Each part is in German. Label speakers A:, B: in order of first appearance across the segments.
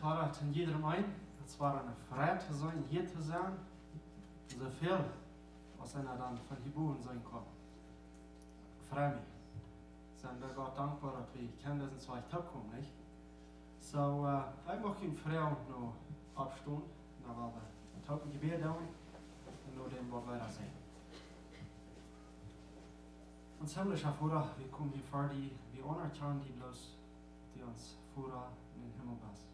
A: war het in iedereen ein. Het war eine Freude zu sein, hier zu sein. So viel, was einer dann von Hiburen sein kann. Ich freue mich. Sind wir Gott dankbar, dass wir kennen, dass zwei Tag kommen, nicht? So, ich möchte Ihnen Frau noch abstunden. Dann werden wir ein Tag Gebet tun und nur dem Wort weiter sehen. Und himmlischer Vater, wir kommen hier vor dir, wir anerkennen die bloß, die uns Vater in den Himmel bist.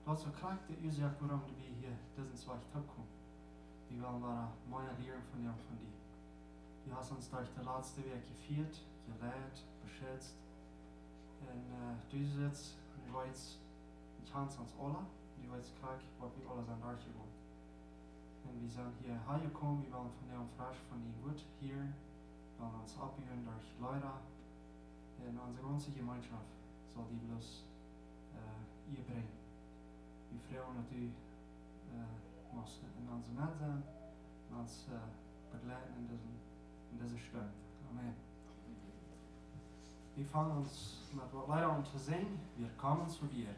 A: Du hast so krank, die Ursache, warum wir hier diesen zwei Tag kommen. Wir wollen mehr lernen von dir und von dir. Du hast uns durch die letzte Woche geführt, gelehrt, beschützt. Und du sitzt und du weißt, du kennst uns alle. Du weißt krank, was wir alle sind durchgegangen. Und wir sind hier hergekommen, wir wollen von dir und frisch von dir gut hören. Wir wollen uns abhören durch Leute. Und unsere ganze Gemeinschaft soll die bloß ihr bringen. Wir freuen uns, dass du machst in unserem Mitte sein, uns begleiten in dieser Stunde. Amen. Wir fangen uns mit was Leiter an zu singen. Wir kommen zu dir.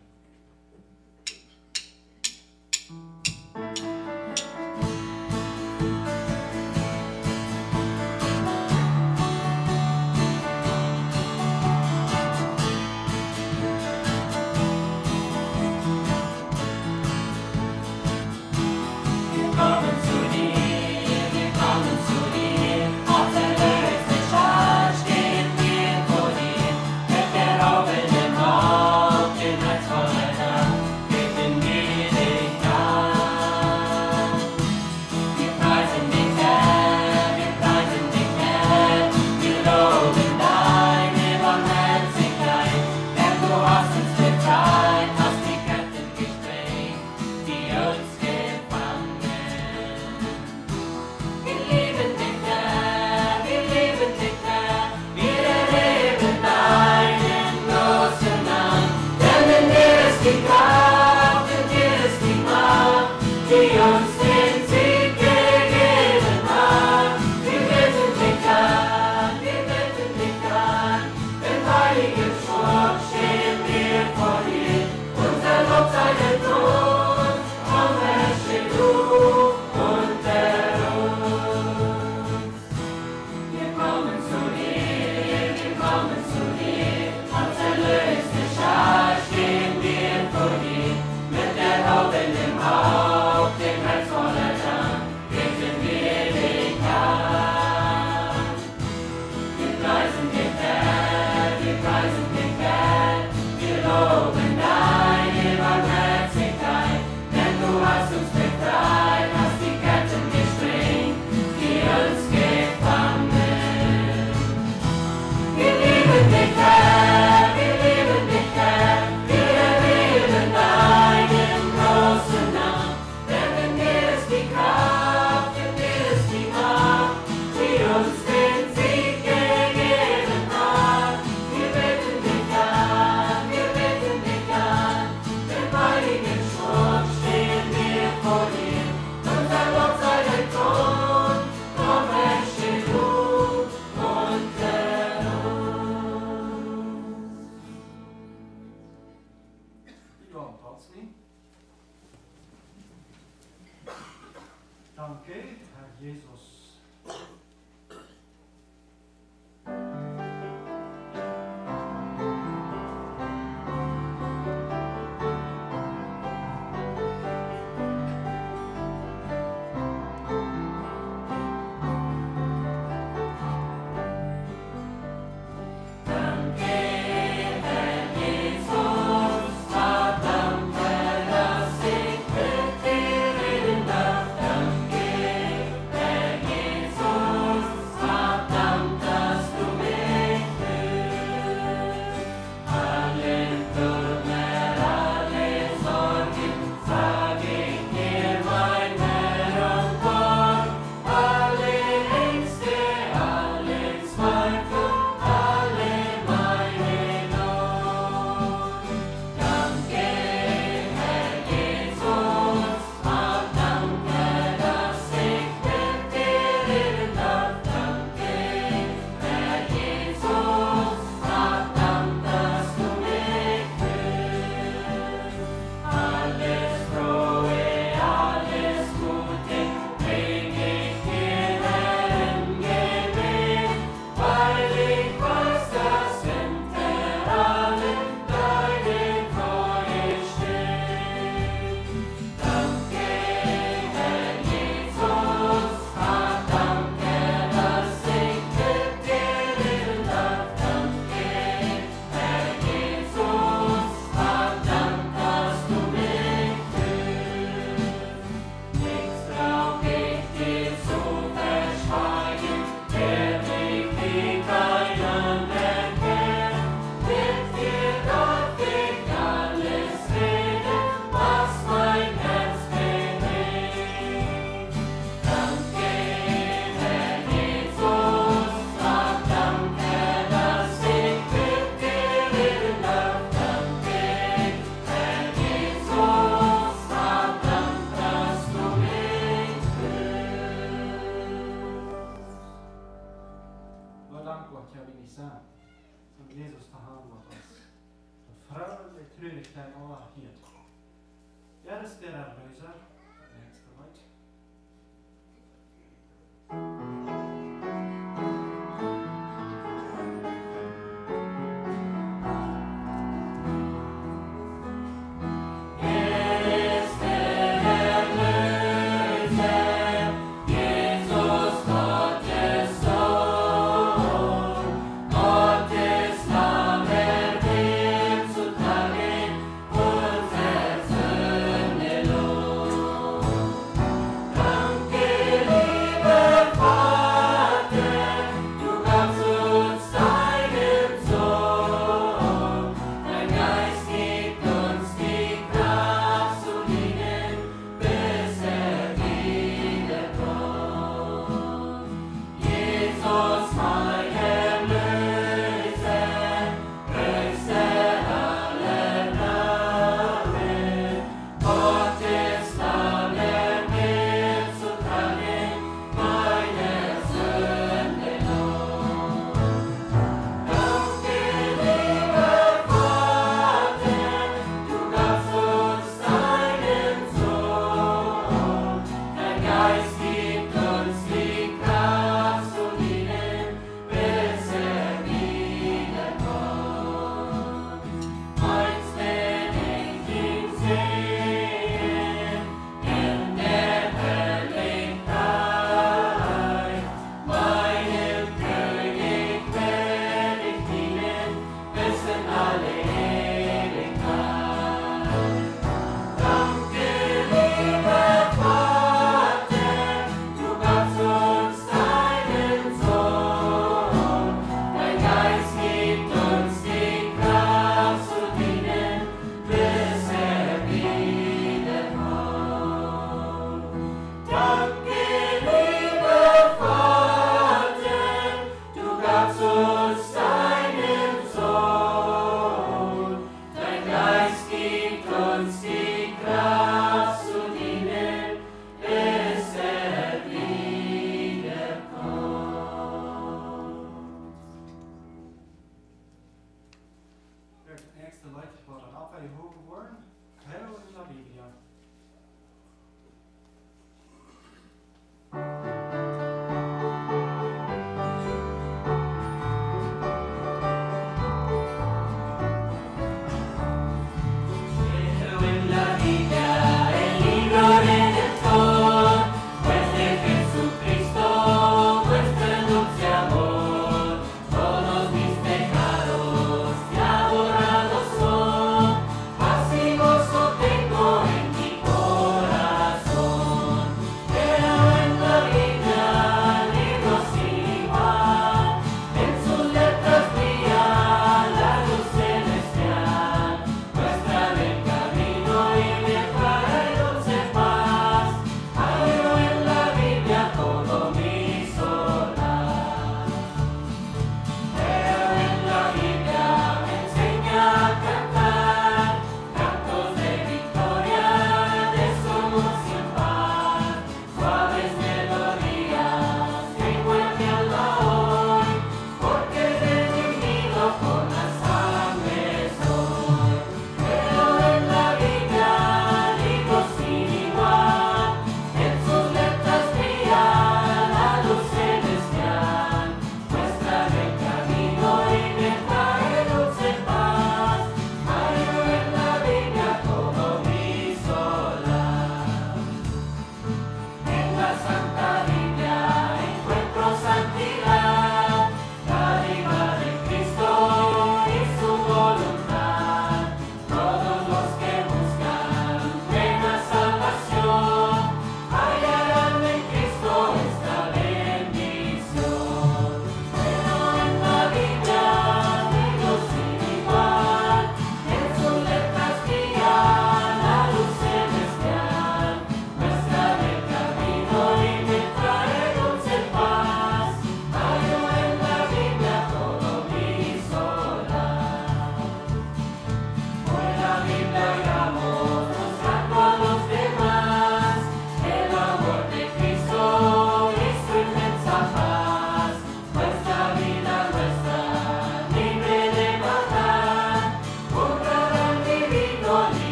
B: Danke,
A: Jesus tar hand om oss. Och fröjd, tryggheten och helt. Jag resterar lösa. Nästa light.
B: Lord.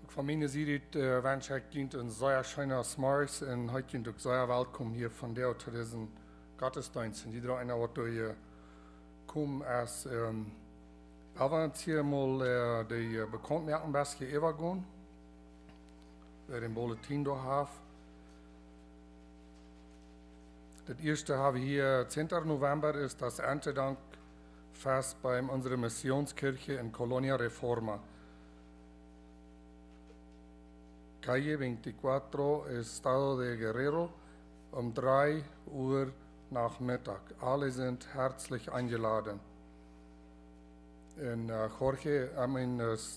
B: Van mijn zijde wens ik jullie een zeer schöner Smars en heute jullie ook zeer welkom hier van deel te deze Gottesdienst. En iedereen wat door komen als aber hier mal die Bekanntmerken best übergehen. Wer den Bulletin da hat. Das erste haben wir hier, 10. November ist das Erntedankfest bei unserer Missionskirche in Colonia Reforma. Calle 24, Estado de Guerrero, um 3 Uhr Nachmittag. Alle sind herzlich eingeladen. En Jorge,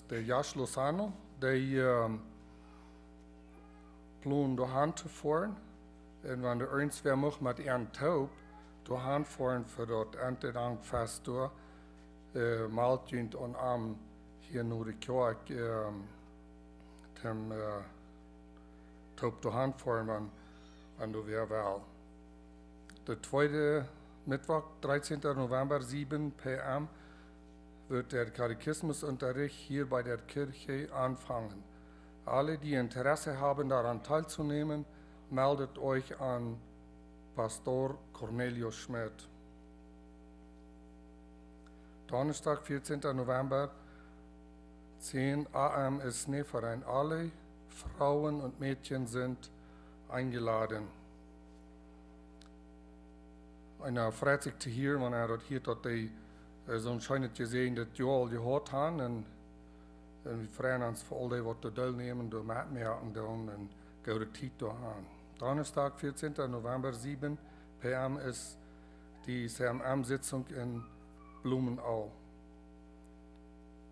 B: de Jas Lozano, die plan de hand te voeren. En wanneer eens weer mag met een taub, de hand voeren voor dat Erntedankfest door, maalt je aan am hier naar de kerk, dem taub de hand voeren, wanneer du weer wel. De tweede Mittwoch, 13. November, 7 p.m. wird der Katechismusunterricht hier bei der Kirche anfangen. Alle, die Interesse haben, daran teilzunehmen, meldet euch an Pastor Cornelio Schmitt. Donnerstag, 14. November, 10 am ist Schneeverein. Alle Frauen und Mädchen sind eingeladen. Einer freut sich zu hören, wenn dort hier tot die zo'n schijnt gezien dat je al gehoord hebt en we vragen ons voor al die wat te deelnemen door metmerken doen en goede tijd te hebben. Donnerstag, 14. November, 7 p.m. ist die CMM-Sitzung in Blumenau.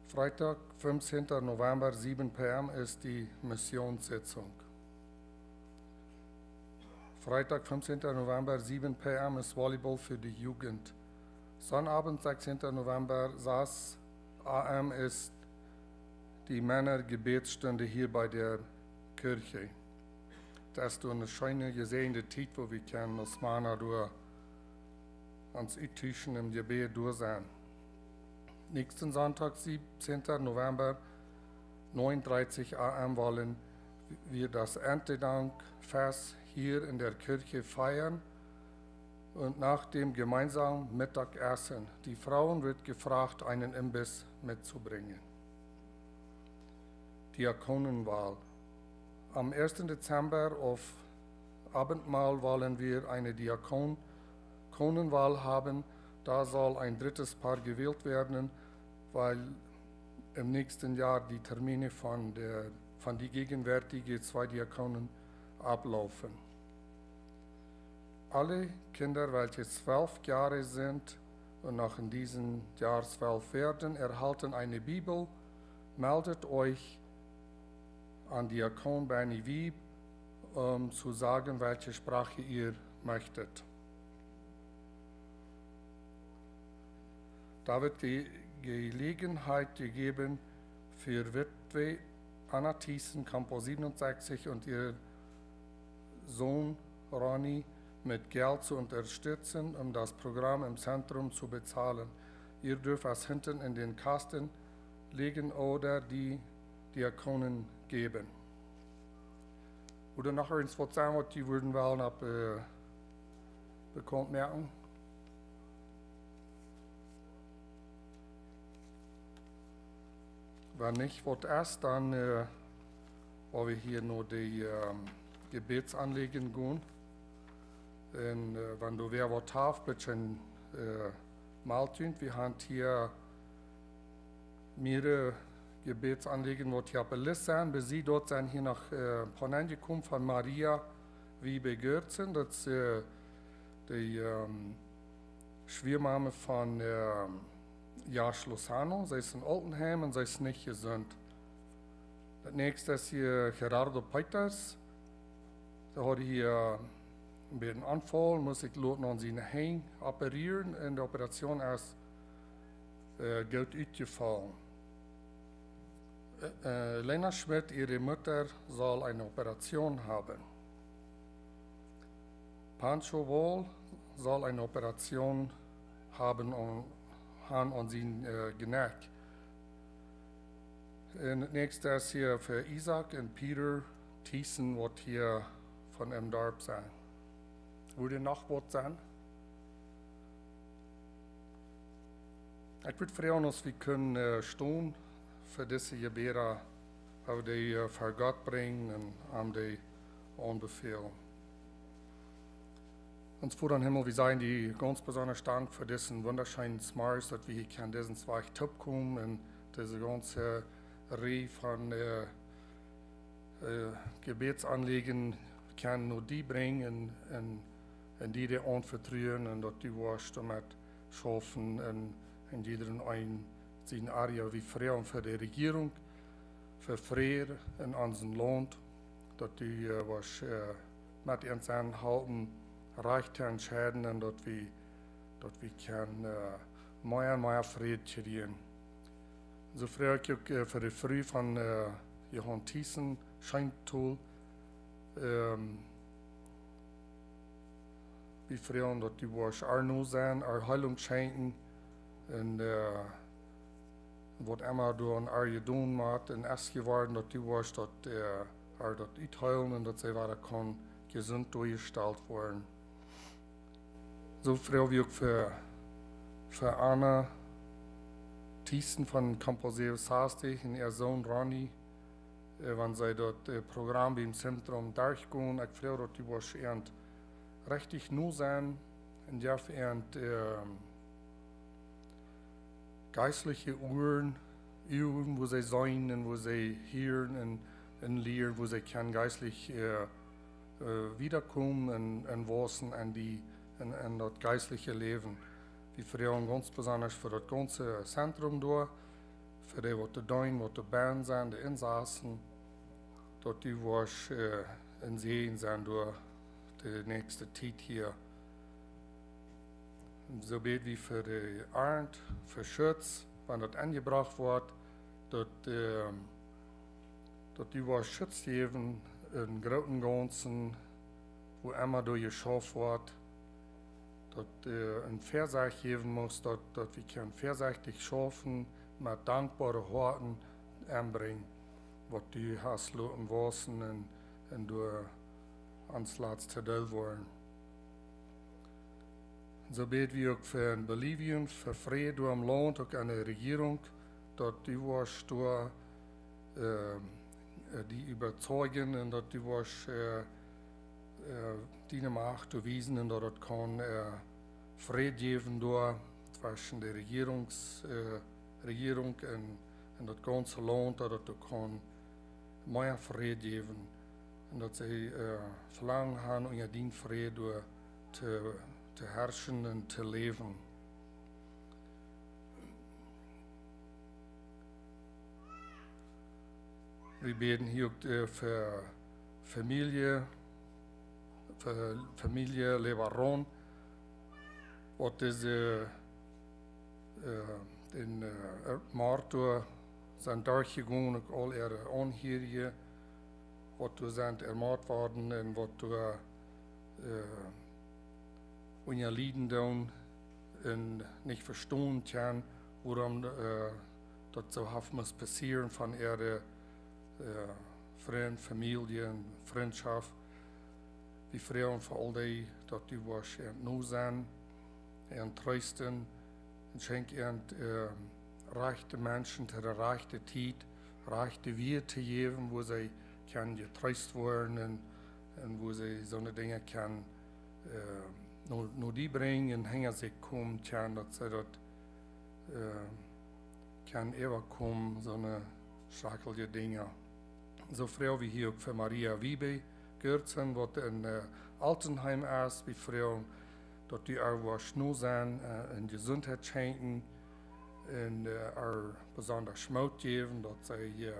B: Freitag, 15. November, 7 p.m. ist die Missionssitzung. Freitag, 15. November, 7 p.m. ist Volleyball für die Jugend. Sonnabend, 16. November, 6 am ist die Männergebetsstunde hier bei der Kirche. Das ist eine schöne gesehene Zeit, wo wir können als Männer durch ans Itischen im Gebet durch sein. Nächsten Sonntag, 17. November, 9:30 am wollen wir das Erntedankfest hier in der Kirche feiern. Und nach dem gemeinsamen Mittagessen. Die Frauen wird gefragt, einen Imbiss mitzubringen. Diakonenwahl. Am 1. Dezember auf Abendmahl wollen wir eine Diakonenwahl haben. Da soll ein drittes Paar gewählt werden, weil im nächsten Jahr die Termine von die gegenwärtigen 2 Diakonen ablaufen. Alle Kinder, welche 12 Jahre sind und noch in diesem Jahr 12 werden, erhalten eine Bibel. Meldet euch an Diakon Bernie Wieb, um zu sagen, welche Sprache ihr möchtet. Da wird die Gelegenheit gegeben für Witwe Anna Thiessen, Campus 67 und ihr Sohn Ronny mit Geld zu unterstützen, um das Programm im Zentrum zu bezahlen. Ihr dürft es hinten in den Kasten legen oder die Diakonen geben. Oder noch eins was sagen, was die würden wollen ab bekannt merken. Wenn nicht was erst, dann wollen wir hier nur die Gebetsanliegen gehen. Und wenn du wer was hast, bitte maltünt. Wir haben hier mehrere Gebetsanliegen, die hier belistet sind. Bis sie dort sind hier noch ein paar angekommen von Maria wie begehrt. Das ist die Schwiegermama von Jas Lozano. Sie ist in Altenheim und sie ist nicht gesund. Das nächste ist hier Gerardo Peters. Da hat hier bij een aanval moest ik laten aan zijn heen opereren en de operatie is goed uitgevallen. Lena Schmitt, ihre Mutter, soll eine Operation haben. Pancho Wall soll eine Operation haben an sein Gelenk. En het nächste is hier für Isaac und Peter Thiessen, wat hier von dem Dorf zijn. Würde noch was sein? Ich würde fragen, dass wir können stehen für diese Gebete, wo die für Gott bringen und an die anbefehlen. Uns Vater im Himmel, wir sagen dir ganz besonders Dank für diesen wunderschönen Smars, dass wir hier können diesen zwei Tipp kommen und diese ganze Reihe von Gebetsanliegen können nur die bringen und die dir anvertrauen und dass die wirst damit schaffen in jedem einen seinen Area wie Frieden für die Regierung, für Frieden in unserem Land, dass die was mit uns anhalten, Recht entscheiden und dass wir können mehr und mehr Frieden kriegen. So frage ich auch für die Früh von Johann Thiessen, Scheintool, wie Frieden, dass die was Arno sein, Heilung schenken und was immer du an Arje doen macht, und erst geworden, dass die was dort uitheilen und dass sie weiter kann gesund durchgestellt werden. So frage ich auch für Anna Thiessen von Camposeus Saastig und ihr Sohn Ronny, wenn sie dort Programm im Zentrum durchgehen. Ich frage, dass die was richtig nur sein und ja, geistliche Uhren, wo sie sein und wo sie hören und lernen, wo sie können geistlich wiederkommen und wachsen an das geistliche Leben. Wir fragen ganz besonders für das ganze Zentrum durch, für die, die tun, die Band sind, die Insassen, dass die was in Sehen sind durch die nächste Zeit hier. So beten wir für die Arndt, für Schutz, wenn das angebracht wird, dass die was Schutz geben im großen Ganzen, wo immer durchgeschafft wird, dass ein Vorsicht geben muss, dass wir vorsichtig schaffen, mit dankbaren Worten anbringen, was die Hasloten wasen und durch ans letzte Teil wollen. So beten wir auch für Bolivien, für Frieden im Land, auch an der Regierung, dass die was die überzeugen und dass die was die Macht beweisen und dass es kann Frieden geben zwischen der Regierung und das ganze Land, dass es kann mehr Frieden geben und dass sie verlangen haben, unter den Frieden zu herrschen und zu leben. Wir beten hier auch für Familie Lebaron, was diese in Marto sind durchgegangen und all ihre Angehörigen, was sind ermordet worden und was unser Lieden tun und nicht verstehen können, warum das so oft muss passieren von ihrer Freund, Familie und Freundschaft. Wir fragen für all die, dass die was nur sind und trösten und schenken reiche Menschen zu der rechten Zeit, reiche Wege zu geben, wo sie können getröstet werden und wo sie so eine Dinge können nur die bringen und hängen sich kommen können, dass sie dort kann überkommen, so eine schreckliche Dinge. So froh wie hier auch für Maria Wiebe Gürzen, was in Altenheim ist, wie froh, dass die auch was nur sind, und Gesundheit schenken und auch besonders Mut geben, dass sie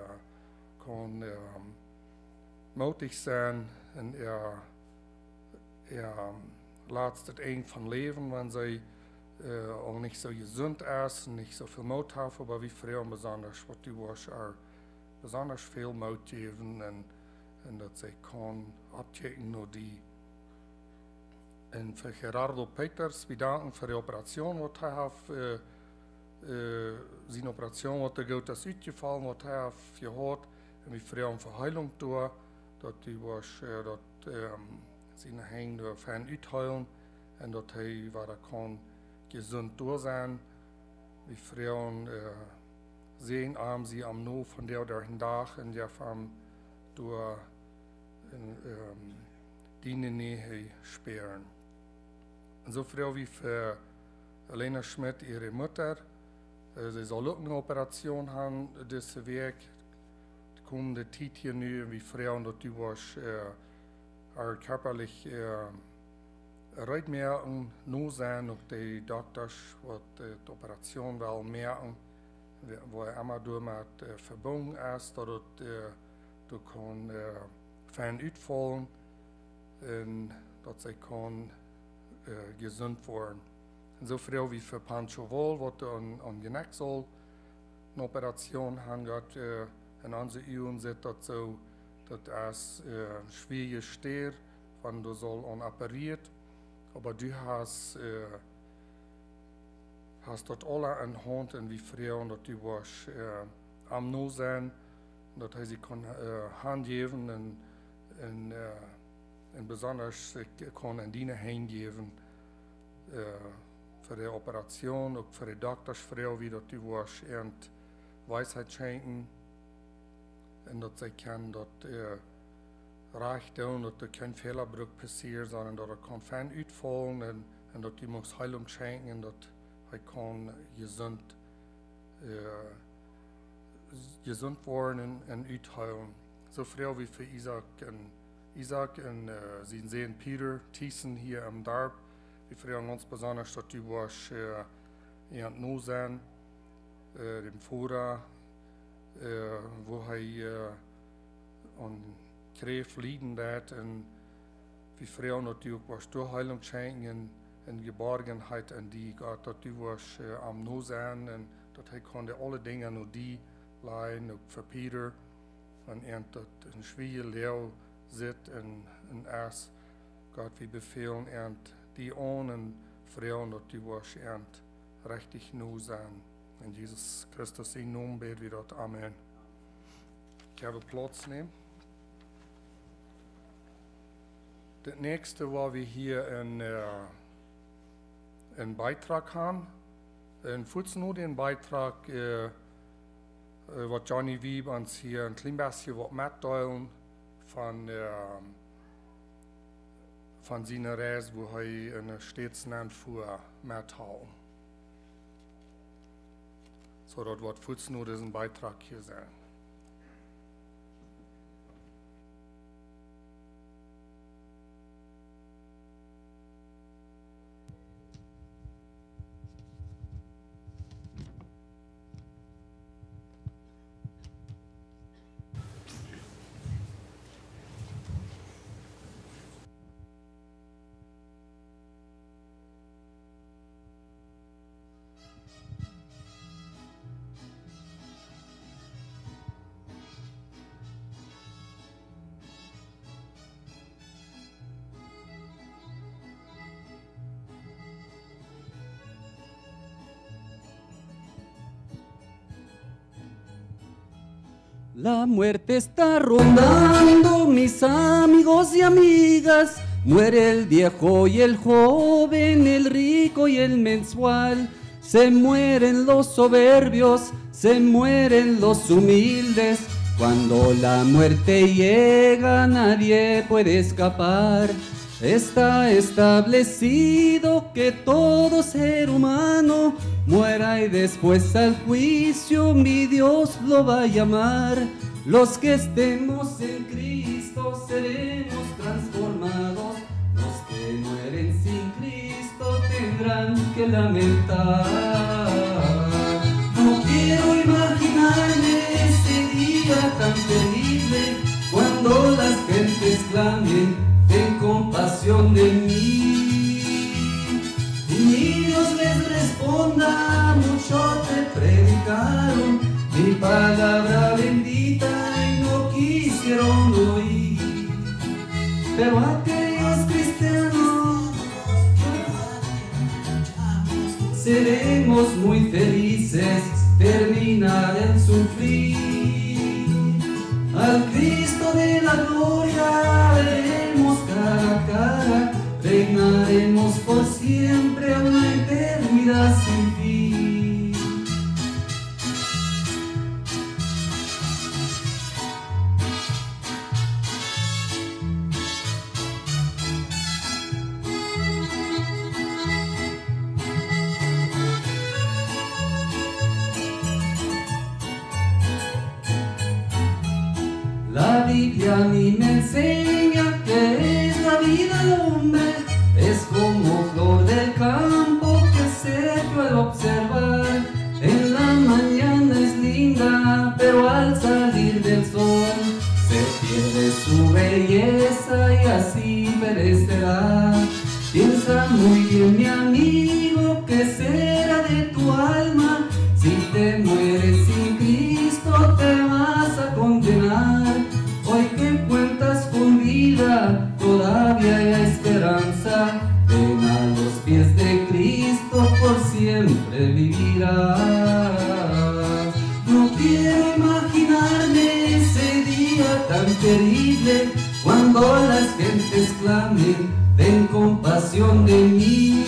B: kann mutig sein und lasst es eng von Leben, wenn sie auch nicht so gesund ist und nicht so viel Mut haben, aber wie früher besonders, was die was auch besonders viel Mut geben und dass sie kann abchecken nur die. Und für Gerardo Peters, wir danken für die Operation, die er hat zijn operatie wat goed is uitgevallen, wat hij heeft gehad. En we vragen voor heilung door, dat hij was, dat zijn handen van uitheilen en dat hij waar kan gezond door zijn. We vragen zijn arm sie am nu von der dag en ja van door die Nähe sperren. En zo vragen we voor Cornelio Schmitt, ihre Mutter. Sie soll auch eine Operation haben, diese Weg. Die kommende Zeit hier nu, wie Frauen, dass die was körperlich recht merken, nur sein, und die Doktors, was die Operation will merken, wo immer durch mit verbunden ist, dass du kann fein uitvallen und dass sie kann gesund werden. So früh wie für Pancho Wohl, was an Geneck soll, eine Operation haben, in unseren Uhren sieht das so, dass es schwierig steht, wenn du soll operiert, aber du hast dort alle in Hand und wie früher, und dass du was am Nu sein, dass sie kann Hand geben und besonders kann in deine Hand geben, für die Operation, auch für die Doktorsfrau, wie die was Weisheit schenken und dass sie kann dort reich tun, dass da kein Fehlerbruch passiert, sondern dass kann fein uitvallen und dass die muss Heilung schenken und dass kann gesund werden und uitheilen. So früh wie für Isaac und sie sehen Peter Thiessen hier am Darb. Wir fragen uns besonders, dass die was nu sein, dem Führer, wo er an Kräft liegen hat, und wir fragen, dass die was Durchheilung schenken und Geborgenheit an die Gott, dass die was am nu sein, und dass er konnte alle Dinge nur die leihen, auch für Peter, und dass ein schwieriger Lehrer sitzt und erst Gott wir befehlen und die ohne Frauen, dass die was richtig nu sein. In Jesus Christus in Namen beten wir dort. Amen. Ich habe Platz nehmen. Das nächste, was wir hier einen Beitrag haben, ein Fußnote, den Beitrag, was Johnny Wieb uns hier ein klein bisschen mitteilen von seiner Reise, wo er in der Städtsland fuhr, mitteilen. So, dort wird Fußnote ein Beitrag hier sein.
C: La muerte está rondando, mis amigos y amigas. Muere el viejo y el joven, el rico y el mensual. Se mueren los soberbios, se mueren los humildes. Cuando la muerte llega, nadie puede escapar. Está establecido que todo ser humano muera y después al juicio mi Dios lo va a llamar. Los que estemos en Cristo seremos transformados. Los que mueren sin Cristo tendrán que lamentar. No quiero imaginarme ese día tan terrible, cuando las gentes clamen, ten compasión de mí. Y mi Dios les responda, muchos te predicaron mi palabra bendita y no quisieron oír. Pero aquellos cristianos seremos muy felices Cristo de la gloria veremos cara a cara, reinaremos por siempre a una eternidad sin fin. La Biblia a mí me enseña que es la vida del hombre, es como flor del campo que se puede observar. En la mañana es linda, pero al salir del sol se pierde su belleza y así perecerá. Piensa muy bien, mi amigo, que será de tu alma si te mueres sin Cristo, te vas a condenar. Hoy que cuentas con vida, todavía hay esperanza. Ven a los pies de Cristo, por siempre vivirás. No quiero imaginarme ese día tan terrible, cuando las gentes clamen, ten compasión de mí.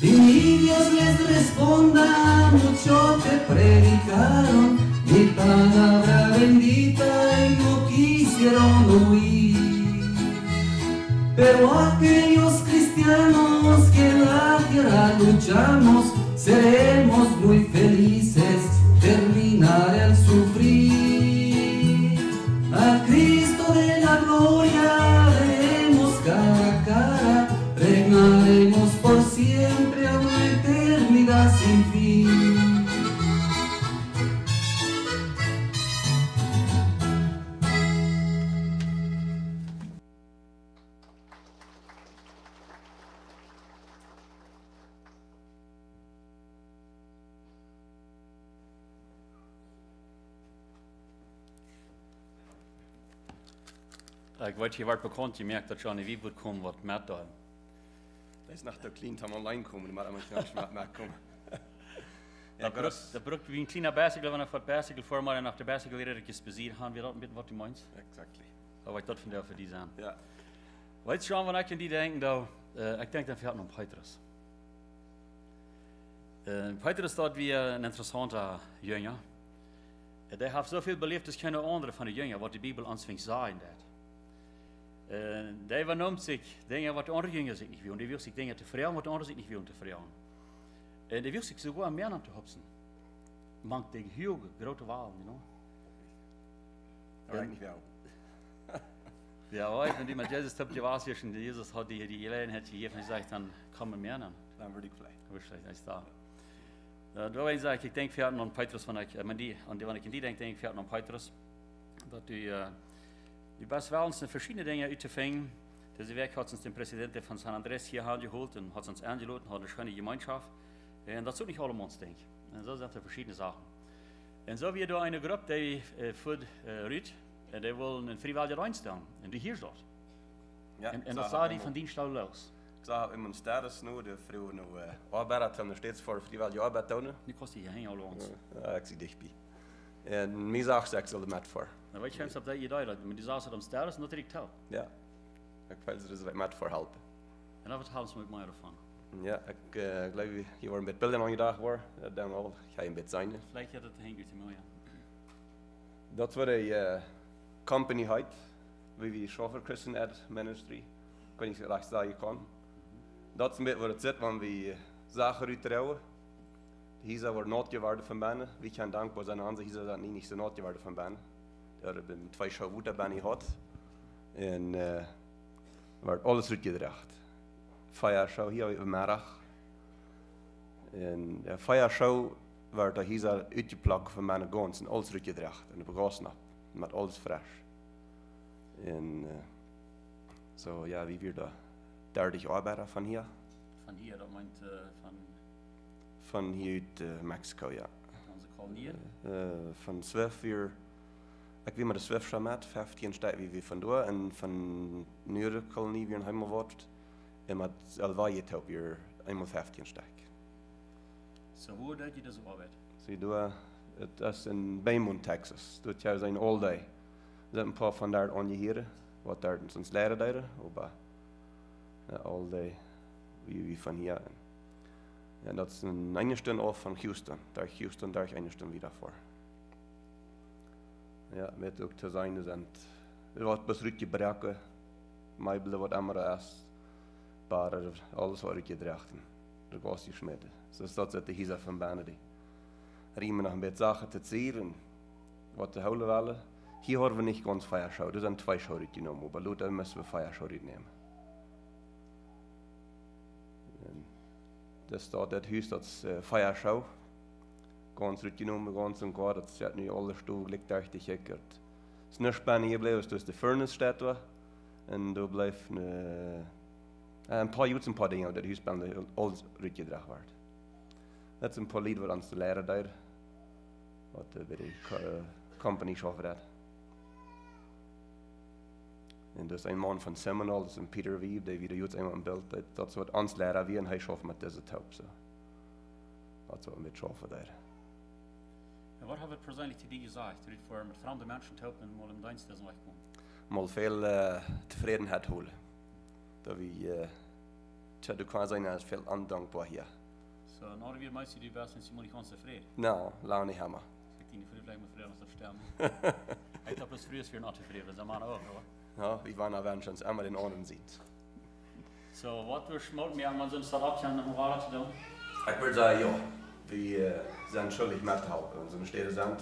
C: Y mi Dios les responda, mucho te predicaron mi palabra bendita y no quisieron oír. Pero aquellos cristianos que en la tierra luchamos, seremos muy felices, terminar el sufrir. A Cristo de la gloria veremos cara a cara, reinaremos por siempre a una eternidad sin fin.
D: Ik weet je wordt bekend, je merkt dat Johnny wie wordt komen wat met daar.
E: Dat is nog te klein om online komen, maar dan moet je nog maar komen.
D: Dat brukt wie een kleine bicycle, wanneer voor het bicycle voor maar en nach de bicycle weer een keer bezieren gaan, weer dat met wat je meint.
E: Exactly.
D: Dat weet dat van jou voor die zijn.
E: Ja.
D: Weet je, wanneer ik aan die denk, dat ik denk dat we hadden op Petrus. Petrus dat wie een interessante jongen. Hij heeft zoveel beleefd als geen andere van de jongen, wat de Bibel ons vindt zeggen dat. Die vernoomt zich dingen wat andere jongen zich niet willen. Die wil zich dingen te verjagen wat anderen zich niet willen te verjagen. En die wil zich sogar meer aan te hopsen. Mank tegen heel grote walen, you know.
E: Dat weet ik niet wel.
D: Ja, weet je, die met Jezus hebt je was hier, en Jezus had die gelegenheid gegeven en gezegd, dan kom maar meer aan.
E: Dan word ik blij.
D: Hij is daar. Daarom zeg ik denk verder aan Petrus, wanneer ik in die denk ik verder aan Petrus, dat die best wel eens verschillende dingen uit te vinden. Deze week had ons de president van San Andres hier gehoord en had ons aangelaten, had een schöne gemeenschap. En dat is ook niet allemaal ons denk. En zo zijn er verschillende zaken. En zo weer door een groep die voert Ruud en die wil een vrijwilliger reinstellen. En die hier staat.
E: Ja,
D: en dat zag die van dienst al los.
E: Ik zag in mijn status nu, de vrouw nu arbeid had nog steeds voor vrijwillige arbeid doen.
D: Nu kost die heen al ons.
E: Ja, ik zie dichtbij. En mij zag ze er met voor.
D: Nou weet je eens op dat je daar dat, maar die zag ze dan status en dat ik tel.
E: Ja, ik wil ze er met voor helpen.
D: En dat vertellen ze met mij ervan.
E: Ja, ik geloof je wordt een beetje beelden aan je dag hoor. Dan al ga je een beetje zijn.
D: Vielleicht had het heen uit mooi.
E: Dat wordt een company heet, wie we chauffeur Christian Ed Ministry. Ik weet niet of je dat je kan. Dat is een beetje waar het zit, want we zagen uittrouwen. Hier zijn we nooit geworden van binnen. We gaan dankbaar zijn aan ze, hier zijn we niet zo nooit geworden van binnen. Er hebben 2 schouwen binnen gehad. En werd alles uitgedracht. Feiershow hier op middag. En de feiershow werd er hier uitgeplakt van binnen gans en alles uitgedracht. En de begasnap, met alles fresh. En zo ja, wie weer daar? 30 arbeiders van hier.
D: Van hier, dat meint
E: van hier uit Mexico, ja.
D: Onze koloniën?
E: Van Zwift weer, ik weet maar de Zwift met 15 stijl wie we vandoor en van nieuwe kolonie weer helemaal wat. En met Alwaye top weer eenmaal 15 stijl.
D: Zo hoe deed je deze arbeid?
E: Zo doe het is in Beaumont, Texas. Dat is een all day. zijn een paar van daar angeheren, wat daar ons leren daar, maar al die wie van hier. Ja, dat is een ene stunde af van Houston, daar is ene stunde wieder voor. Ja, met ook te zijn, er zijn wat besruitje breken, meubelen wat andere is, maar alles wat ik drachten, de Cornelio Schmitt. Dus dat zit de hier van bijna die. Riemen nog een beetje zaken te zien, wat te houden willen. Hier hebben we niet ganz Feierschau, er zijn 2 Schau genomen, aber Luther müssen wir Feierschau nehmen. Das staat dat huis, dat is Feierschau. Ganz genomen, ganz en kort, dat zit nu alle stoel ligt daar te gekkerd. Het is niet spannend hier blijven, dus de furnace staat daar. En daar blijft een paar jaar, een paar dingen, dat huis ben alles uitgedragen wordt. Dat is een paar lieden wat ons te leren daar. Wat bij de company schaffen dat. En dus een man van Seminole, dat is een Peter Wiebe, die wieder jetzt einmal im Bild, dat is wat ons leren wie en hij schaffen met deze taub. So. Dat is wat we met schaffen daar.
D: En wat hebben we persoonlijk te die gezegd? Toen voor met vreemde mensen te helpen en mal im Dienst zijn wegkomen?
E: Mal veel tevredenheid holen. Dat we, du kan zijn als veel ondankbaar hier.
D: So, nou weer meisje die best en Simon die gaan tevreden.
E: Nou, lang niet helemaal.
D: Ik denk niet voor de vrede als dat sterben. Ik heb het vroeger weer niet tevreden, dat is maar ook, hoor.
E: Ja, we waren nou wenn schon einmal den anderen sieht.
D: So, wat we schmoot meer aan zo'n stad opgaan om wat te doen?
E: Ich würde sagen, ja, wir sind schuldig mithelfen. Wenn so eine Städte sind,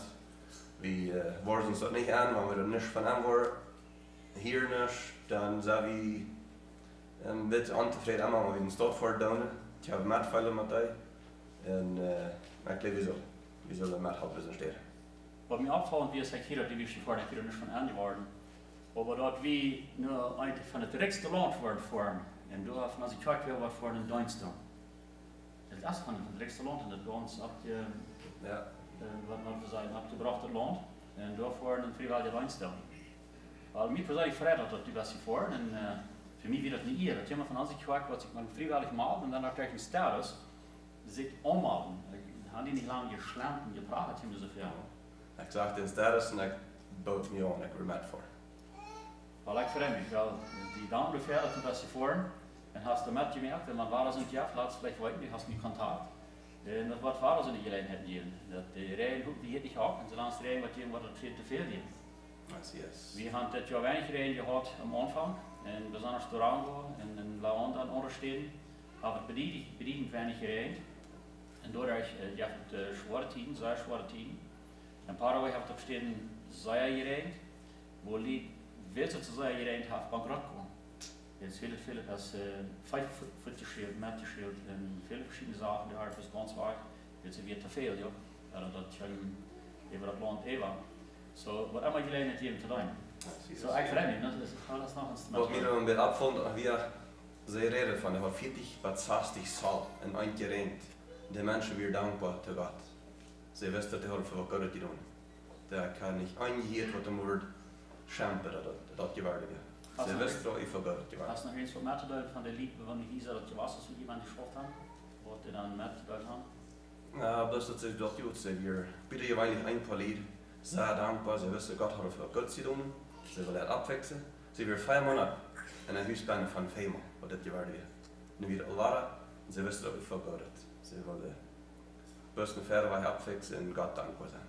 E: wir wollen uns das nicht an, wenn wir das nicht von einem wollen, hier nicht, dann sind wir ein bisschen unzufrieden, wenn wir in die Stadt fahren. Ich habe mitfallen mit euch und ich glaube, wir sollen mithelfen in so Städte.
D: Was mir auffällt, wie es hier die wir vorher nicht von einem geworden. Aber dort wie nur eigentlich von der direktste Land worden vorm. En du hast als ich kijkt weer wat voor een Dienst doen. Dat is van het direktste land en dat bij ons op je,
E: ja.
D: wat we zeggen, opgebracht het land. En daarvoor een vrijwillige Dienst doen. Al mij persoonlijk vrijdag dat die best voor. En voor mij weer dat niet hier. Dat iemand van als ik kijkt wat ik maar vrijwillig maal en dan ook krijg ik status. Zit omhalen. Had die niet lang geslampt en gepraat hem zoveel.
E: Ik zag de status en ik bood me aan, ik werd met voor.
D: Wel, ik vreemd me wel. Die dan beveel dat was voor. En hast du met gemerkt, en man war das in die Plaats, vielleicht wollten die, hast du Kontakt. En dat wat waren ze in die Gelegenheit hier. Dat de rijen hoek die hier niet gehad, en zolang de rijen wat hier wat het te veel hier.
E: Yes.
D: We hebben dit jaar weinig rijen gehad am Anfang, en we zijn naar Durango en in Laon dan ondersteunen. Aber bedienend weinig rijen. En doordat je hebt zware tijden, zeer zware tijden. En Paraguay heeft op steden zeer gereden, wo die wilde te zeer gereden heeft bankrot komen. Jetzt viele das 5-Foot-Schild, Mathe-Schild, viele verschiedene Sachen, die halt das ganz arg, jetzt wird zu viel, ja. Oder das schon über das Land Eva. So, was immer gelernt hat, jedem zu tun. So, ich freue mich, das ist alles noch ein
E: was mir dann mit abfand, wir sehr reden von, er war 40 bis 60 Saal in ein Gerät. Die Menschen werden dankbar zu Gott. Sie wissen, dass die für Gott tun. Der kann nicht eingehen, was dem Wort schämpfen, das gewaltige. Sie wissen doch, ich vergöttert die Wahrheit.
D: Hast du noch eins von Mathe von der Liebe, wenn die Isa, dass du was mit jemandem gesprochen haben? Was die dann Mathe haben?
E: Ja, bloß dass sie dort gut sind. Wir bieten ja eigentlich ein paar Lieder. Sehr dankbar, sie wissen, Gott hat für Gott zu tun. Sie will das abwechseln. Sie wird 5 Monate in einer Hausbahn von Thema, was das geworden wird. Nun wieder Alvara, und sie wissen, dass ich vergöttert. Sie will die besten Pferde abwechseln und Gott dankbar sein.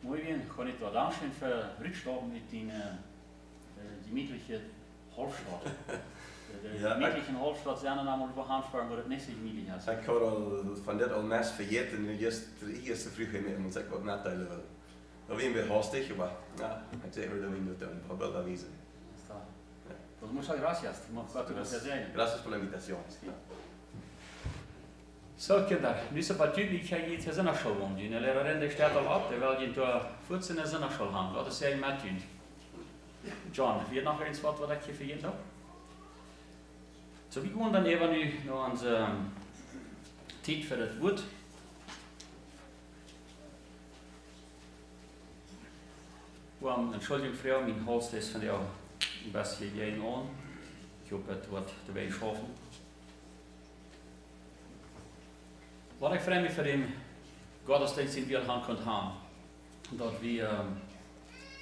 D: Mooi bien, kann ich da danken für Rückschlagen mit den die gemütliche Hofstadt. Die gemütlichen Hofstadt zijn er namelijk wel aanvaard, maar het niet zo gemütlich is.
E: Ik had al van dit al mes vergeten en nu juist de eerste vroeg in en ik wat natteilen wil. Dat was een beetje hastig, maar ja, ik zeg weer dat we niet doen, een paar beelden wijzen.
D: Dus muchas gracias,
E: Gracias por la invitación.
D: So Kinder, nu is het wat jullie gaan hier te zinnerschool doen. De lerarin die staat al op, die wil je door voets in de zinnerschool gaan. Dat is heel met jullie. John, heb je nog eens wat ik je vergeten heb? Zo, we gaan dan even nu naar onze tijd voor het woord. Entschuldigung, Frau, mijn Hals is van jou een beetje jaren aan. Ik hoop het wordt erbij schaffen. Wat ik vreemd voor de Gottesdienst in wir haben können haben, dat we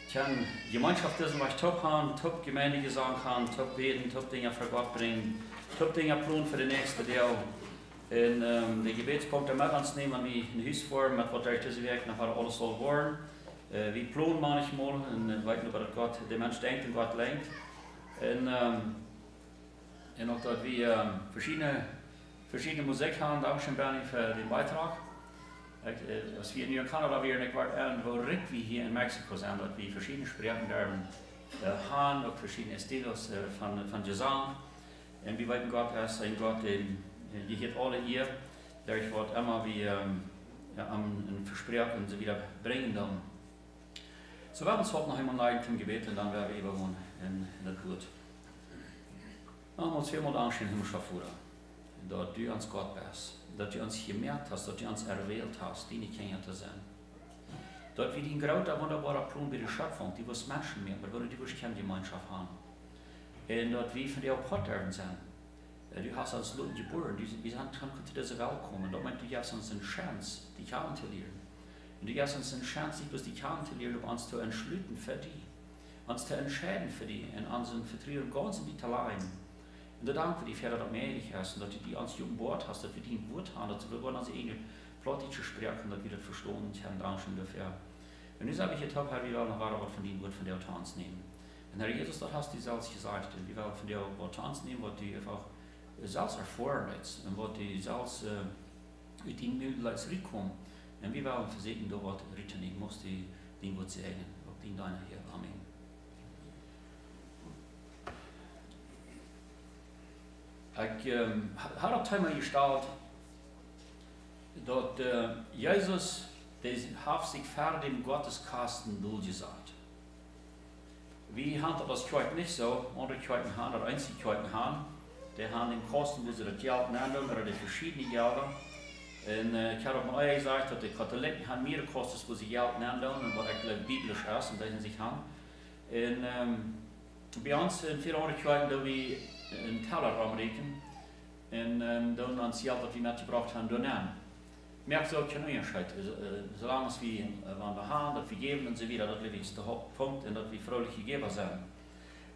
D: Tjan, Gemeinschaft ist, was top haben, top Gemeinde gesang haben, top beten, top Dinge für Gott bringen, top Dinge planen für den nächsten Teil. Und die Gebetspunkte mit uns nehmen, wie ein Haus vor, mit was durch diese Weg nachher alles soll werden. Wir planen manchmal und weiten über Gott, der Mensch denkt und Gott lenkt. Und auch dort wir verschiedene Musik haben, danke Bernie für den Beitrag. Als wir nu in Kanada weer en ik werd aan hoe rijk we hier in Mexico zijn, dat we verschillende spreken daar gaan, ook verschillende stilos van gezang. En we weten Gott als een God, die heeft alle eer, daar wordt immer wie een verspreken en ze wieder brengen dan. So werden we heute noch einmal leiden zum Gebet und dann werden wir überwohnen in der Gut. Machen wir uns viermal anschauen, himmlischer Vater, dass du uns Gott bist. Dat je ons gemerkt hast, dat je ons erwählt hast, die Kinder zu sein. Dat wir die große, wunderbare Plan bei der Schöpfung, die was Menschen mehr, aber die was keine Gemeinschaft haben. Und dat wir von dir auch Partner sind. Du hast uns Leute geboren, wir sind zu dieser Welt gekommen. Dat meint, du hast uns eine Chance, die kennenzulernen. Und du hast uns eine Chance, die kennenzulernen, um uns zu entschlüten für die. Uns zu entscheiden für die, und unseren Vertrauen ganz in die zu leiden. Und da danke ich dir, dass du mir hast und dass du die ans jungen Wort hast, dass wir die ein Wort haben, dass wir uns eine Plottische sprechen, dass wir das verstehen und Herrn danken dafür. Und jetzt habe ich jetzt Herr, wir wollen noch was von dem Wort von der Tanz nehmen. Und Herr Jesus, das hast du selbst gesagt, und wir wollen von der Wort Tanz nehmen, was du einfach selbst erfahren hast und was du selbst mit den Möglichkeiten zurückkommen. Und wir wollen versehen, da was Ritter nehmen, musst du den Wort segnen, ob den deiner Herr. Amen. Ich habe auch einmal gestellt, dass Jesus hat sich vor dem Gotteskasten durchgesagt. Wir haben das heute nicht so, andere Kirchen haben, oder einzige Kirchen haben, die haben den Kosten, wo sie das Geld nennen, oder die verschiedenen Gelder. Und ich habe auch mal gesagt, dass die Katholiken haben mehr Kosten, wo sie Geld nennen, und was eigentlich biblisch ist, und das in sich haben. Und bei uns in viele andere Kirchen, da wir een teller aanrekenen en dan ons geld dat we metgebracht hebben donen. Merkt ook geen onderscheid. Zolang we gaan, dat we geven en zo weer, dat is de hoofdpunt en dat we vrolijke gegeven zijn.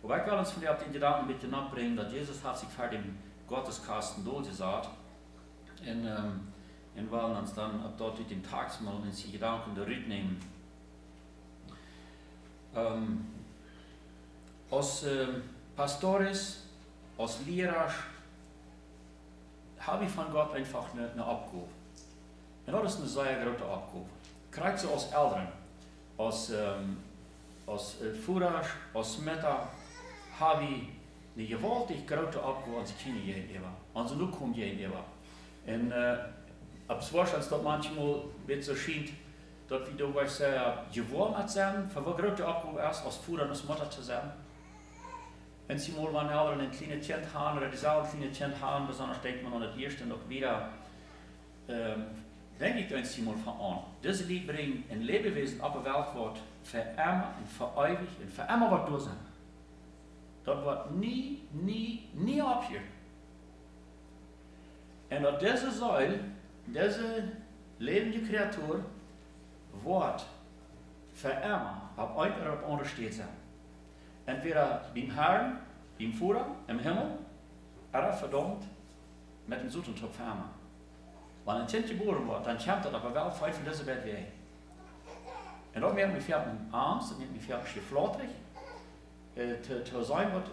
D: Maar ik wil ons van die Gedanken een beetje napbrengen dat Jezus hat sich vor dem Gotteskasten durchgesagt en wollen uns dann ab dort den Tagsmal in die Gedanken zurücknehmen. Als Pastores, als Lehrers habe ich von Gott einfach eine Abgabe. Und das ist eine sehr große Abgabe. Krijgt sie als Eltern, als Führer, als Mütter, habe ich eine gewaltig große Abgabe an die Kinder gegenüber, an die Zukunft gegenüber. Und ab Vorstellung, dass manchmal wird so scheint, dass wir dabei sehr gewohnt sind, für eine große Abgabe ist, als Führer und als Mutter zu sein. Wenn Sie mal wann Eltern ein kleines Kind haben oder dieselbe kleine Kind haben, besonders denkt man an das erste noch wieder, denke ich uns mal von an. Diese Lied bringen ein Lebewesen auf die Welt, wird für immer und für ewig und für immer was durch sein. Das wird nie abhören. Und dass diese Säule, diese lebende Kreatur, wird für immer auf ein oder auf andere steht sein. Entweder beim Herrn, beim Führer im Himmel, oder verdammt mit dem Sutentopf Hammer. Wenn ein Kind geboren wird, dann kommt er auf der Welt weit von dieser Welt weg. Und dann werden wir fährt Angst, dann werden wir fährt geflotrig, zu sein wird,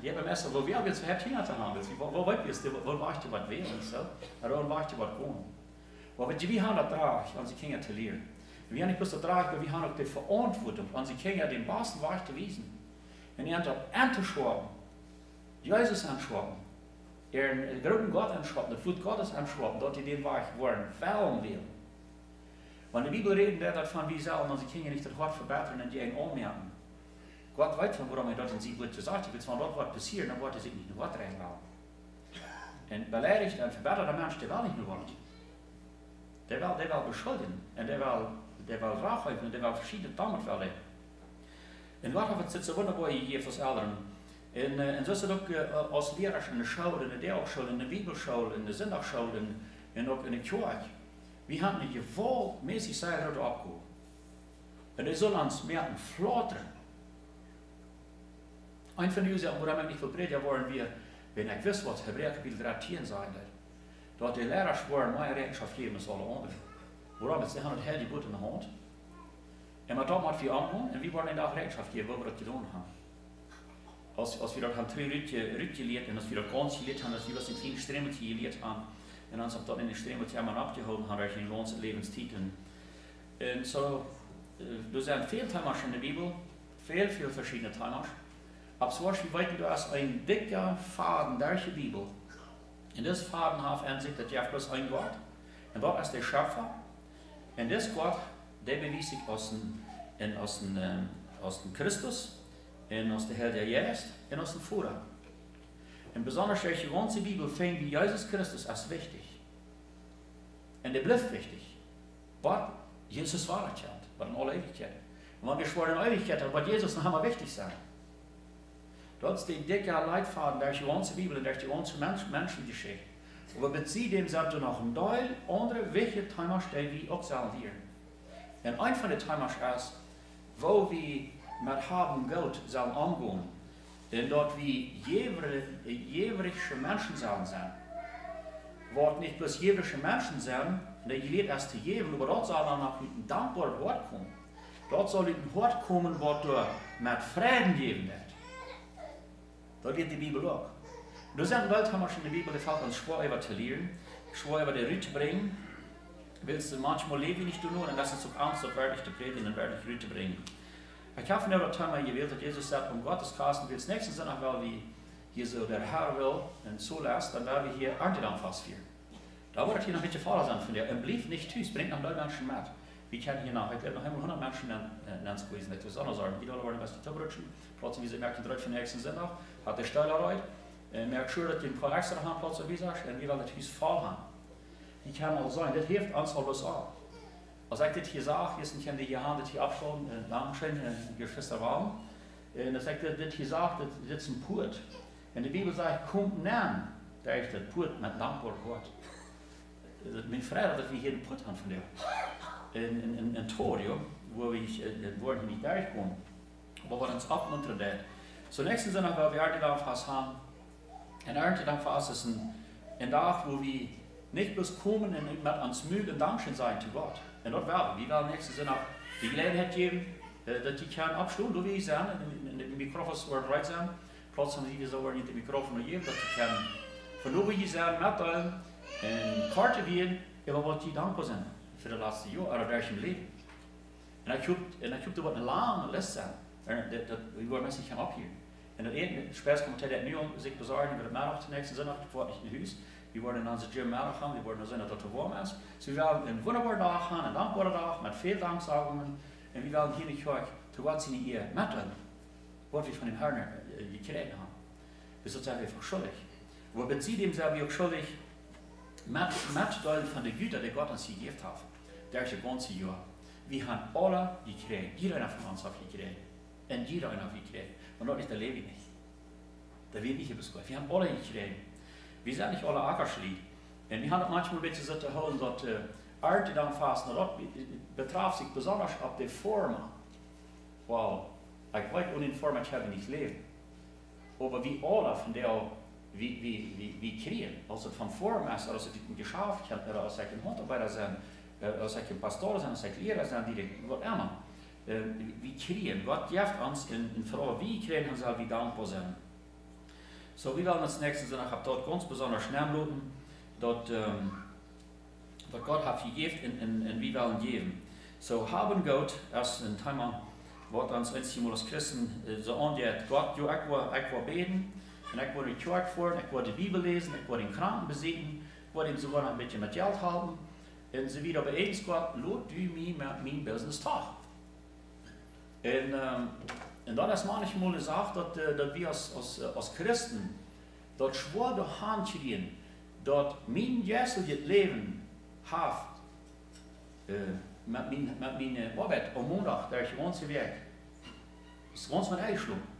D: jeder Messer, wo wir jetzt überhaupt hinterher wo weit bist du, wo weißt du, was wäre und so, oder wo weißt du, was kommt. Aber wir haben das Trag, unsere Kinder zu lernen. Wir haben nicht bloß das Trag, aber wir haben auch die Verantwortung, unsere Kinder den besten Weg zu wiesen. Und ihr habt auch anzuschwaben, Jesus anschwaben, ihren großen Gott anschwaben, das Wort Gottes anschwaben, dort die den Weg wollen, wählen will. Wenn die Bibel redet davon, wie sollen unsere Kinder nicht das Wort verbessern und die einen anmerken. Gott weiß von warum er dort in sie wird gesagt, wenn dort was passiert, dann wird er sich nicht nur Wort reinladen. Und beleidigt und verbessert der Mensch, der will nicht nur Wort. Der will beschuldigen und der will Rache und der will verschiedene Tamen verlegen. Und Gott hat es so wunderbar hier fürs Eltern. Und so ist es auch als Lehrer in der Schule, in der Dialogschule, in der Bibelschule, in der Sonntagsschule und auch in der Kirche. Wir haben eine gewaltmäßig sehr große Abgabe. En die zullen ons merken flatteren. Een van die Sachen, woran wir nicht verpredigt worden, wenn ich wusste, was Hebräer Kapitel 13 sein wird, dort die Lehrer schworen, meine Rechenschaft geben als alle anderen. Woran wir haben das Herr die Boot in der Hand. Und wir dort wir anhören, und wir wollen ihnen auch Rechenschaft geben, wo wir das getan haben. Als wir dort haben 3 Rüt gelehrt, und als wir dort ganz gelehrt haben, als wir das in kleinen Stremmelchen gelehrt haben, und als wir dort in den Stremmelchen einmal abgehoben haben, durch den ganzen Lebenstiteln. Und so, da sind viele Themaschen in der Bibel, viele verschiedene Themaschen. Aber zum Beispiel, da ist ein dicker Faden durch die Bibel. Und das Faden hat an sich, dass ja bloß ein Gott. Und dort ist der Schöpfer. Und das Gott, der beweist sich aus dem Christus, und aus der Herr der Jesus, und aus dem Vater. Und besonders durch die ganze Bibel fängt wie Jesus Christus als wichtig. Und der bleibt wichtig. Was Jesus war das, was in aller Ewigkeit. Und wenn wir schworen in Ewigkeit, was Jesus noch einmal wichtig sein. Dat is de dikke Leitfaden durch die ganze Bibel und durch die ganze Menschengeschichte. Aber bezieht dem sagt er noch ein Teil andere wichtige Thema stellen wie auch sagen wir. Und ein von den Themen ist, wo wir mit haben Gott sollen umgehen, denn dort wie jeweilige Menschen sollen sein. Wort nicht bloß jeweilige Menschen sein, der gelehrt erst zu jedem, aber dort soll dann noch ein dankbares Wort kommen. Dort soll ein Wort kommen, was du mit Frieden geben wird. Da geht die Bibel auch. Da sind Leute, haben schon in der Bibel gefällt, uns schwor über zu lehren, schwor über die Rüte bringen. Willst du manchmal leben nicht du nur, und das ist auch Angst, dort werde ich zu predigen und werde ich Rüte bringen. Ich habe von der Thema gewählt, dass Jesus sagt, Gotteskasten will es nächsten Sonntag, weil wie hier so der Herr will und so lässt, dann werden wir hier Erntedankfest feiern. Da wird hier noch ein bisschen Vater sein von dir. Und blieb nicht tüß, bringt noch neue Menschen mit. Wir kennen hier noch, ich glaube noch einmal 100 Menschen gewesen, das ist anders sagen. Die Leute waren was die Töpferrutschen, trotzdem wie sie merken, die Leute von nächsten Sonntag, hat der Steuerleut, merkt schon, dass die ein paar extra haben, Platz, wie sagst, und wir wollen das Haus voll haben. Die kann auch sein, das hilft uns alles auch. Als ich das hier sage, hier sind die Jahren, das hier abschauen, Dankeschön, Geschwister Raum, und als ich das hier sage, das ist ein Purt. Und die Bibel sagt, kommt näher, da ist das Purt mit dankbar Gott. Ich bin froh, dass wir hier einen Purt haben von dir. In Torio, wo wir hier nicht durchkommen, wo wir uns abmuntern. So nächsten Sonntag, weil wir Erntedankfest haben, ein Erntedankfest ist ein Tag, wo wir nicht bloß kommen und mit uns Mühe und Dankeschön sein zu Gott. Und dort werden wir werden nächsten Sonntag die Gelegenheit geben, dass die können abschließen, so wie ich sage, in den Mikrofons werden bereit sein, plötzlich haben sie so nicht die Mikrofon geben, dass sie können von wo wir sagen, mitteilen, und Karte wählen, über was die dankbar sind für das letzte Jahr oder durch im Leben. Und ich habe da eine lange Liste sein, wir wollen es nicht abhielen. Und das Spaß kommt der nu sich besorgen, wir werden den nächsten Sonntag vor nicht in Haus. Wir wollen in unser Gym haben, wir wollen sehen, dass es warm ist. So wir werden einen wunderbaren Tag haben, einen dankbaren Tag mit vielen Danksagungen. Und wir werden hier nicht hören, zu Gott seine Ehe mitteilen, was wir von dem Herrn gekriegt haben. Wir sind einfach schuldig. Aber bezieht dem sind wir auch schuldig, mitteilen von der Güte, die Gott uns gegeben hat. Das ganze Jahr. Wir haben alle gekriegt. Jeder einer von uns hat gekriegt. Und jeder einer hat gekriegt. Und dort ist der Levi nicht. Der wird nicht überschaut. Wir haben alle gekriegt. Wir sind nicht alle Ackerschlied. Und wir haben manchmal ein bisschen so zu hören, dass Erntedankfest betraf sich besonders auf die Formen. Weil, ich weiß, ohne Formen kann ich nicht leben. Aber wie alle von der wie kriegen, als het van vorm is, als het een geschaft hat, oder als ik een Handarbeiter zijn, als ik een Pastor zijn, als ik Lehrer zijn, die wat immer. Wie kriegen, Gott gibt uns in Frage, wie kriegen uns wie dankbar sein. So, wir werden uns nächsten Sonntag dort ganz besonders schnell loben, dort, was Gott hat gegeben und wir wollen geben. So, haben Gott, als ein Thema, was uns als Christen so angeht, Gott, ja, ich will beten, und ich will die Kirche fahren, ich will die Bibel lesen, ich will den Kranken besiegen, ich will ihm sogar noch ein bisschen mit Geld haben. Und so wieder bei eins Gott, lot du mich mit meinem Business tag. Und dann ist manchmal gesagt, dass wir als Christen dort schwor durch Hand kriegen, dass mein jährliches Leben hat, mit meiner Arbeit am Montag, der ich ganze Weg, ist ganz mit eingeschlagen.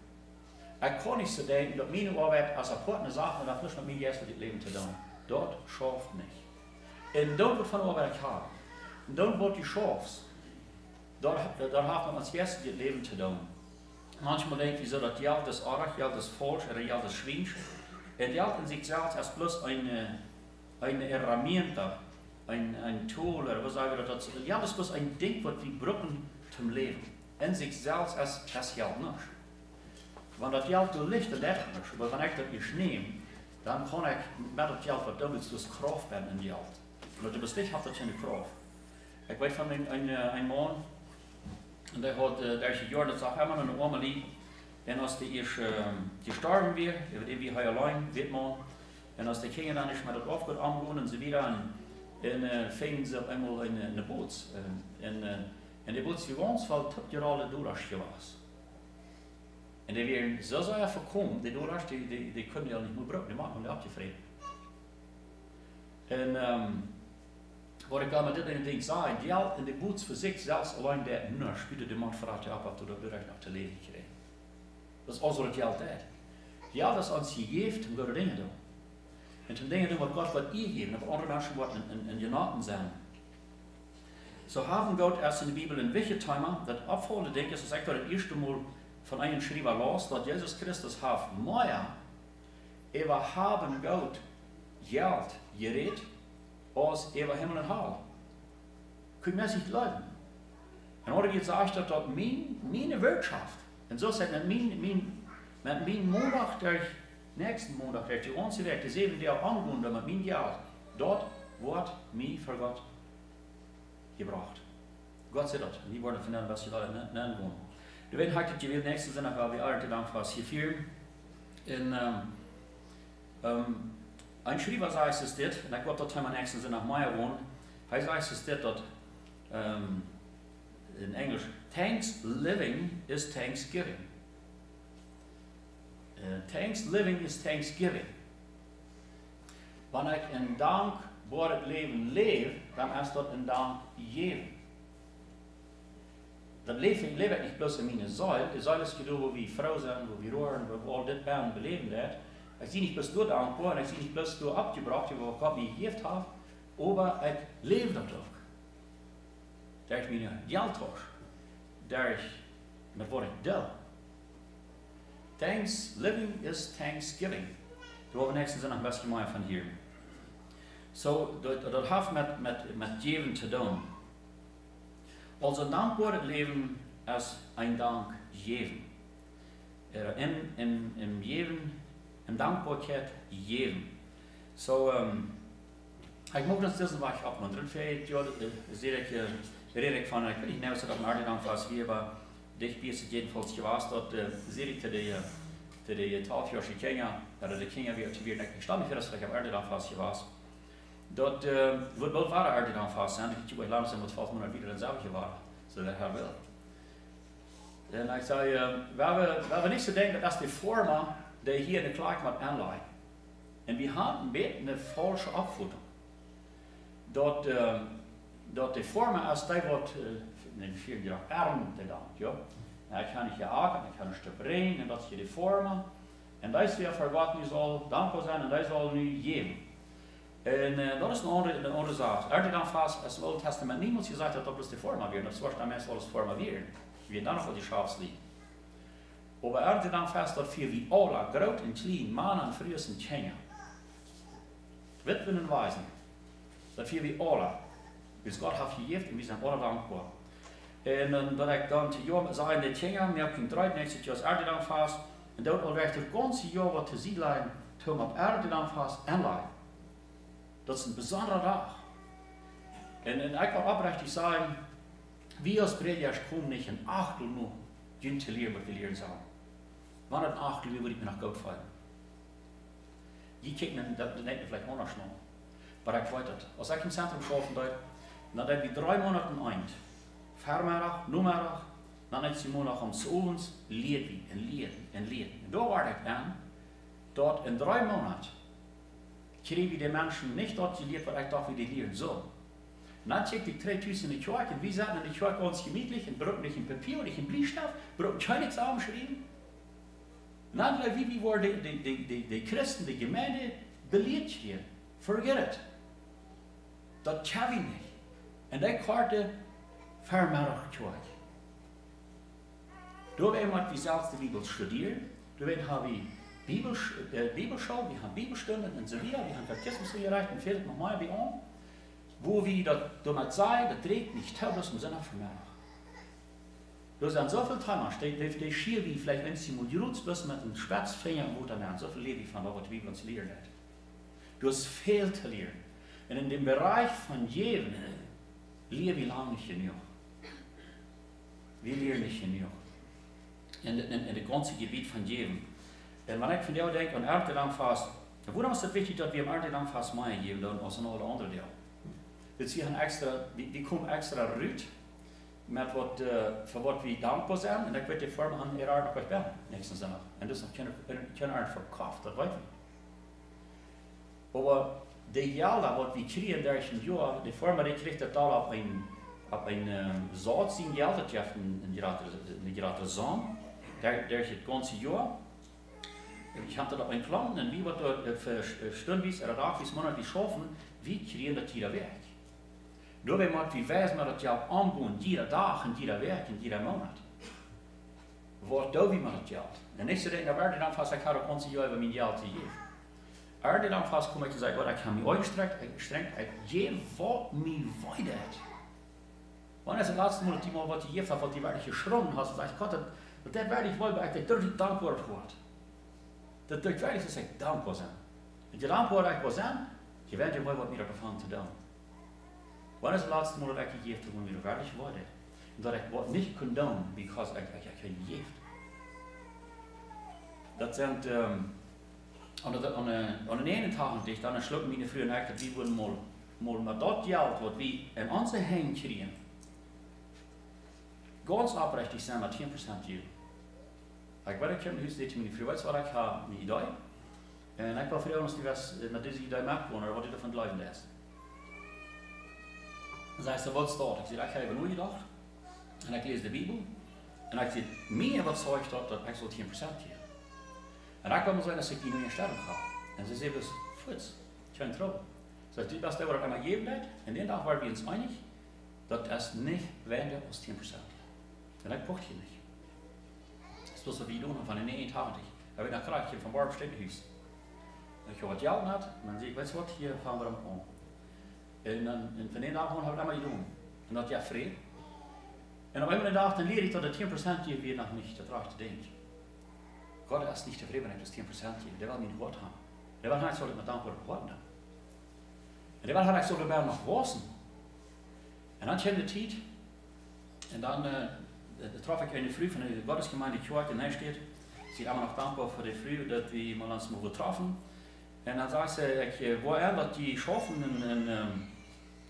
D: Ich kann nicht so denken, dass meine Arbeit als eine Sache hat nicht mit meinem jährlichen Leben zu tun. Dort schafft nicht. Und dort wird von der Arbeit haben. Und dort wird die Schafs. daar heeft men als eerste het leven te doen. Manchmal denken we so, dat Geld ist arg, Geld ist falsch, oder Geld ist schwierig. Und Geld in sich selbst ist bloß eine Herramienta, ein Tool, oder was sagen wir dazu. Geld ist bloß ein Ding, was wir brauchen zum Leben. In sich selbst ist das Geld nicht. Wenn das Geld so liegt, dann ist es nicht. Aber wenn ich das nicht nehme, dann kann ich mit dem Geld, was du willst, das Kraft werden in Geld. Und du bist nicht, hat das keine Kraft. Ich weiß von einem Mann, und der hat, der ist Jahr, das sagt immer eine Omelie, und als die ist gestorben wird, wie er allein wird man, und als die Kinder dann nicht mehr das aufgehört angehen, und sie wieder fingen sie auf einmal in eine Boots. Und die Boots für uns fällt gerade durchgewas. Und die werden so sehr verkommen, die können ja nicht mehr brauchen, die machen die abgefressen. Und wat ik met dit ding zei, Geld in de boots voor zich zelfs alleen dat niet, spielt de man vraagt ab, ob du das Recht noch zu leben kriegst. Das ist alles, was Geld hat. Geld ist uns gegeben, um gute Dinge zu tun. Und zum Dinge tun, was Gott wird ihr geben, aber andere Menschen werden in Genaten sein. So haben Gott erst in der Bibel ein wichtiges Thema, das abfallende Ding ist, das das erste Mal von einem Schreiber los, dass Jesus Christus hat mehr haben Gott Geld geredet, als über Himmel und Hölle. Können wir sich leiden. Und oder gesagt, dass dort meine Wirtschaft, und so sagt mein Monat, der nächsten Monat, der die ganze Welt, die 7 Jahre angehen, mit mein Geld, dort wird mir für Gott gebracht. Gott sei Dank, die worden von dem, was die Leute nennen wollen. Du weißt, heute die nächsten Sinne, weil wir alle Dank was hier führen. Ein Schreiber sagt es dit, und ich glaube, dass wir nächsten Sinne nach Meier wohnen. Er sagt es dit, dass in Englisch, Thanksgiving is Thanksgiving. Thanksgiving is Thanksgiving. Wenn ich in dankbares Leben lebe, dann ist das in Dank geben. Das lebe ich nicht bloß in meiner Säule, die Säule ist geduld, wo wir Frau sind, wo wir rohren, wo wir all das Bern beleben wird. Ich sehe nicht bloß durch dankbar, und ich sehe nicht bloß durch abgebracht, wo Gott mir gegeben hat, aber ich lebe das auch. Der ich meine Geld tausche, der ich mit was ich tue. Thanksgiving is Thanksgiving. Da haben wir nächsten Sinne ein bisschen mehr von hier. So, das hat mit Geben zu tun. Also ein dankbares Leben ist ein Dank geben. Im Geben, in Dankbarkeit geben. So, ich mag das diesen Weg abmuntern. Vielleicht rede ich von, ich will nicht mehr so auf den Ardenang was wir, aber dich bietet jedenfalls gewaßt, dort sehe ich zu den 12-jährigen Kinder, oder die Kinder, wie nicht gestanden für das, vielleicht auf Ardenang was gewaßt. Dort wird wohl wahre Ardenang fast sein, ich habe langsam mit 12 Monaten wieder in Sauge war, so der Herr will. Und ich sage, wir nicht so denken, dass die Former, die hier in der Kleid mit anleihen. Und wir haben eine falsche Abfutung. Dort die Former als die wird, in vielen Jahren arm gedacht, ja. Ich kann nicht jagen, ich kann nicht bringen, und das ist die Former. Und das ist für Gott nicht soll dankbar sein, und das soll nicht geben. Und das ist eine andere Sache. Er hat dann fast, als im Alten Testament niemand gesagt hat, dass das die Former wird. Das war dann meist alles Former werden. Wir dann noch die Schafslied. Aber er hat dann fast, dass wir wie alle, groot und klein, Mann und Früh und Kinder, Witwen und Waisen, dass wir wie alle, bis Gott hat gegeben, und wir sind alle dankbar. Und dat ik dan te jong zei in de Kinder, wir haben 93 Jahre Erde dann fast, und dort alweer das ganze Jahr, was zu sie leiden, tun wir Erde dann fast anleiden. Das ist ein besonderer Tag. Und ich kann oprechtig sagen, wir als Predigers kommen nicht in Achtel nur, die zu lehren, was wir lehren sagen. Wann in Achtel würde ich mir nach Gott fallen? Die kicken das nicht vielleicht anders noch. Aber ich weiß das. Als ich im Zentrum schaffen habe, dann habe ich 3 Monate ein. Vermiddag, numiddag, dan is die morgen om 's avonds leert wie en leren. En daar werd ik aan, dat in 3 Monaten kregen wir die Menschen nicht dort gelehrt, was ich dachte, wie die lehren sollen. Und dann checkte ich 3000 in die Kirche, und wir saßen in die Kirche ganz gemütlich, und brauchten nicht in Papier, nicht in Bleistift, brauchten kein nichts aufgeschrieben. Und dann wie wurden die Christen, die Gemeinde, belehrt hier. Forget it. Das kann ich nicht. Und die Karte vermerkt Kirche. Da werden wir selbst die Bibel studieren, da haben wir Bibelschau, wir haben Bibelstunden in Sevilla, wir haben Katechismuslehrreich und fehlt noch mal bei uns, wo wir damit sagen, das trägt nicht taubes, wir sind auch vermerkt. Da sind so viele Themen, die schier wie vielleicht wenn sie mal Jutz bis mit einem Spitzfinger im Mund haben, so viel lebe ich von was die Bibel uns lehren hat. Du hast viel zu lernen. Und in dem Bereich von jedem lernen wir lange nicht genug. Wir lernen nicht genug. In dem ganzen Gebiet von jedem. Und wenn ich von dir denke, an Erntedankfast, warum ist es wichtig, dass wir am Erntedankfast mehr geben, dann als an alle anderen Deel? Dus wir kommen extra rüt met voor wat we dankbaar zijn. En ik weet de vorm aan er aardig wat ben, nächsten Sonntag. En dus kunnen er verkauft, dat weten we. Maar de gelden wat we krijgen daar in jaar, de vorm die krijgt dat al op een zaad zien geld, dat je hebt een gratis zon. Daar is het ganze jaar. Ich habe da auf einen Plan, und wie wir da für Stundenweise oder Tagweise monatlich schaffen, wie kriegen das jeder Werk. Nur wenn man wie weiß, man das ja anbauen, jeder Tag und jeder Werk und jeder Monat. Wat da wie man das Geld. Der nächste Ding, da werde ich dann fast, ich habe das Jahr über mein Geld zu geben. Er dann fast komme ich zu sagen, ich habe mich angestrengt, ich gebe, was mir weiter. Wann ist das letzte Mal, die mal was ich gegeben habe, was die werde ich geschrien hast, und sagt, Gott, das werde ich wohl, weil ich durch die dankbar geworden. Dat het werk is echt dankbaar zijn. En je dankbaar zijn, je weet je wel wat meer ervan te doen. Wanneer is het laatste mal dat ik gegeven heb, om weer waardig te worden? En dat ik wat niet kon doen, because ik gegeven. Dat zijn aan de ene dag dicht, dan schlucken mijn vrienden echt dat we mal met dat geld wat we in onze heen krijgen, ganz oprechtig zijn met 10% geven. Ik ben in huis dit mijn vrienden, wat ik ga mijn idee. En ik wil voor ons die was naar deze idee maken, wat je ervan blijven is. Dan zei ze, wat staat? Ik zei, ik heb nooit gedacht. En ik lees de Bibel. En ik zei, meer wat zou ik dat ik zal 10% geven. En ik kwam zo in dat ik die nu in sterven ga. En ze zei, dus, Fritz, geen trouble. Ze zei, dat is wat ik aan mij gegeven heb. En die dag waren we ons einig, dat is niet weniger als 10%. En ik kocht je niet. Dat is wat we doen van in 81. En we dan krijg je van Barb Stinhuis. Ik ga wat geld net, en dan zeg ik, weet je wat, hier gaan we hem om. En van één dag hebben we dat maar doen. En dat ja vrede. En op een dag dan leer ik dat de 10% hier weer nog niet dat rechte denkt. God is niet tevreden met dat 10% hier. Die wil niet God hebben. Die wil niet zo dat met dankbaar geworden. En die wil niet zo dat nog wassen. En dan kwam de tijd. En dan traf ik een vriend van de Gottesgemeinde Kirche en hij steht. Sie sind immer noch dankbaar voor de vriend dat we mal ons mogen treffen. En dan zei ze, ik wou aan dat die schaffen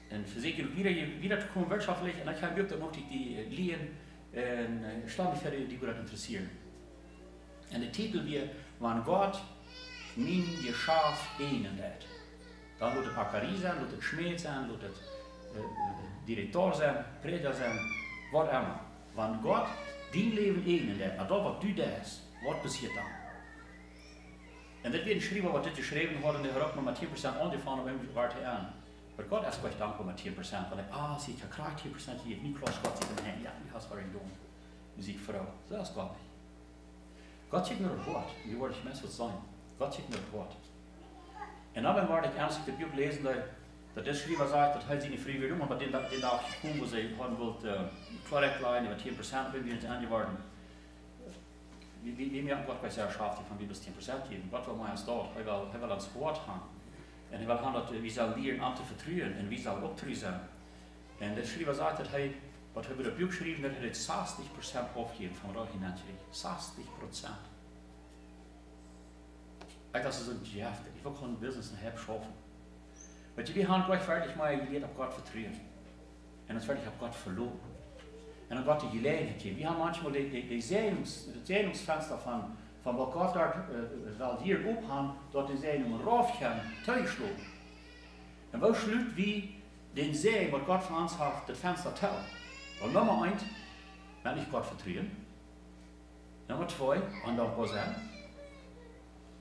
D: en verzekeren wieder te komen wirtschaftlich. En ik heb ook nog die Lehen en Standigheden die we dat interesseren. En de titel weer, wanneer God min geschaaf einen dat. Dan moet het Pakarie zijn, moet het Schmitt zijn, moet het directeur zijn, prediker zijn, wat immer. Wanneer God die leven einen dat, maar dat wat du dat is, wat passiert dan? En dit werd geschreven, wat dit geschreven wordt, en de ook nog met 10% aangevangen op hem waar hij aan. Maar God is echt dankbaar met 10%, want zie ik, je krijgt 10% hier, niet klopt God zit in hen, ja, die has waarin doen. Muziek vrouw, dat is God niet. God zit naar het woord, die wordt mensen wat zijn. God zit naar het woord. En dan word ik ernstig de Bibel lezen, dat dit schrijver zegt, dat hij zijn vrij wil doen, maar die dag gekomen was hij hadden wilt correct lijnen met 10% op hem weer aangeworden. Wie merken Gott bei sehr scharf, die von Bibel 10% geben. Gott will mal ans dort, er will ans Wort haben. Und er will haben, dass wir sollen lernen, an zu vertrauen und wir sollen auch treu sein. Und der Schreiber sagt, dass er, was er über das Buch geschrieben hat, er 60% aufgegeben vom Reich hinein. 60%. Das ist so heftig. Ich will kein Business in Herb schaffen. Aber wir haben gleich fertig mal gelehrt, auf Gott vertrauen. Und dann fertig auf Gott verloren. En dan Gott die Gelegenheit gibt. Wir haben manchmal die Sehnungsfenster von was Gott dort wel hier ophangt, dort die Sehnung raufgehen, durchschlagen. Und wo schlügt wie den See, was Gott von uns hat, das Fenster teilt. Und Nummer 1, wenn ich Gott vertrauen. Nummer 2, undankbar sein.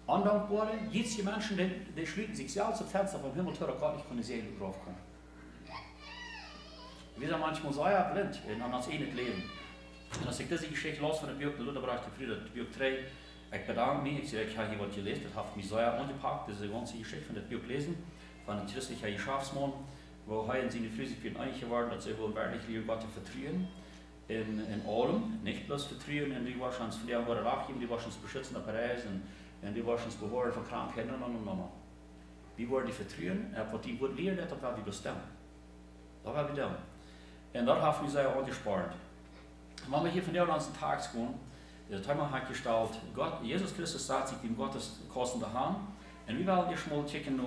D: Undankbar, jetzt die Menschen, die schließen sich selbst das Fenster vom Himmel, dass Gott nicht von der Seele draufkommen. Wir sind manchmal so blind in ons enig leven. En als ik deze geschichte los van het buik, de Luther bracht de het buik 3, ik bedank me, ik zei, ik ga hier wat gelezen, dat heeft mij zo angepakt, das ist die ganze Geschichte von dem Buch lesen, von einem christlichen Geschäftsmann, wo er in seine Frühe für einig geworden, dass sie wohl wirklich lieben Gott vertrauen, in allem, nicht bloß vertrauen, in die wahrscheinlich von der Wort geben, die wahrscheinlich beschützen auf Reis, und die wahrscheinlich bewahren von Krankheiten und. Wie wollen die vertrauen, was die Wort lehren, das war wie bestimmt. Das war wie dann. Und das hat mich sehr angespart. Wenn wir hier von der ganzen Tag gehen, der Thema hat gestellt, Gott, Jesus Christus sagt sich dem Gotteskasten daheim. Und wir wollen jetzt mal checken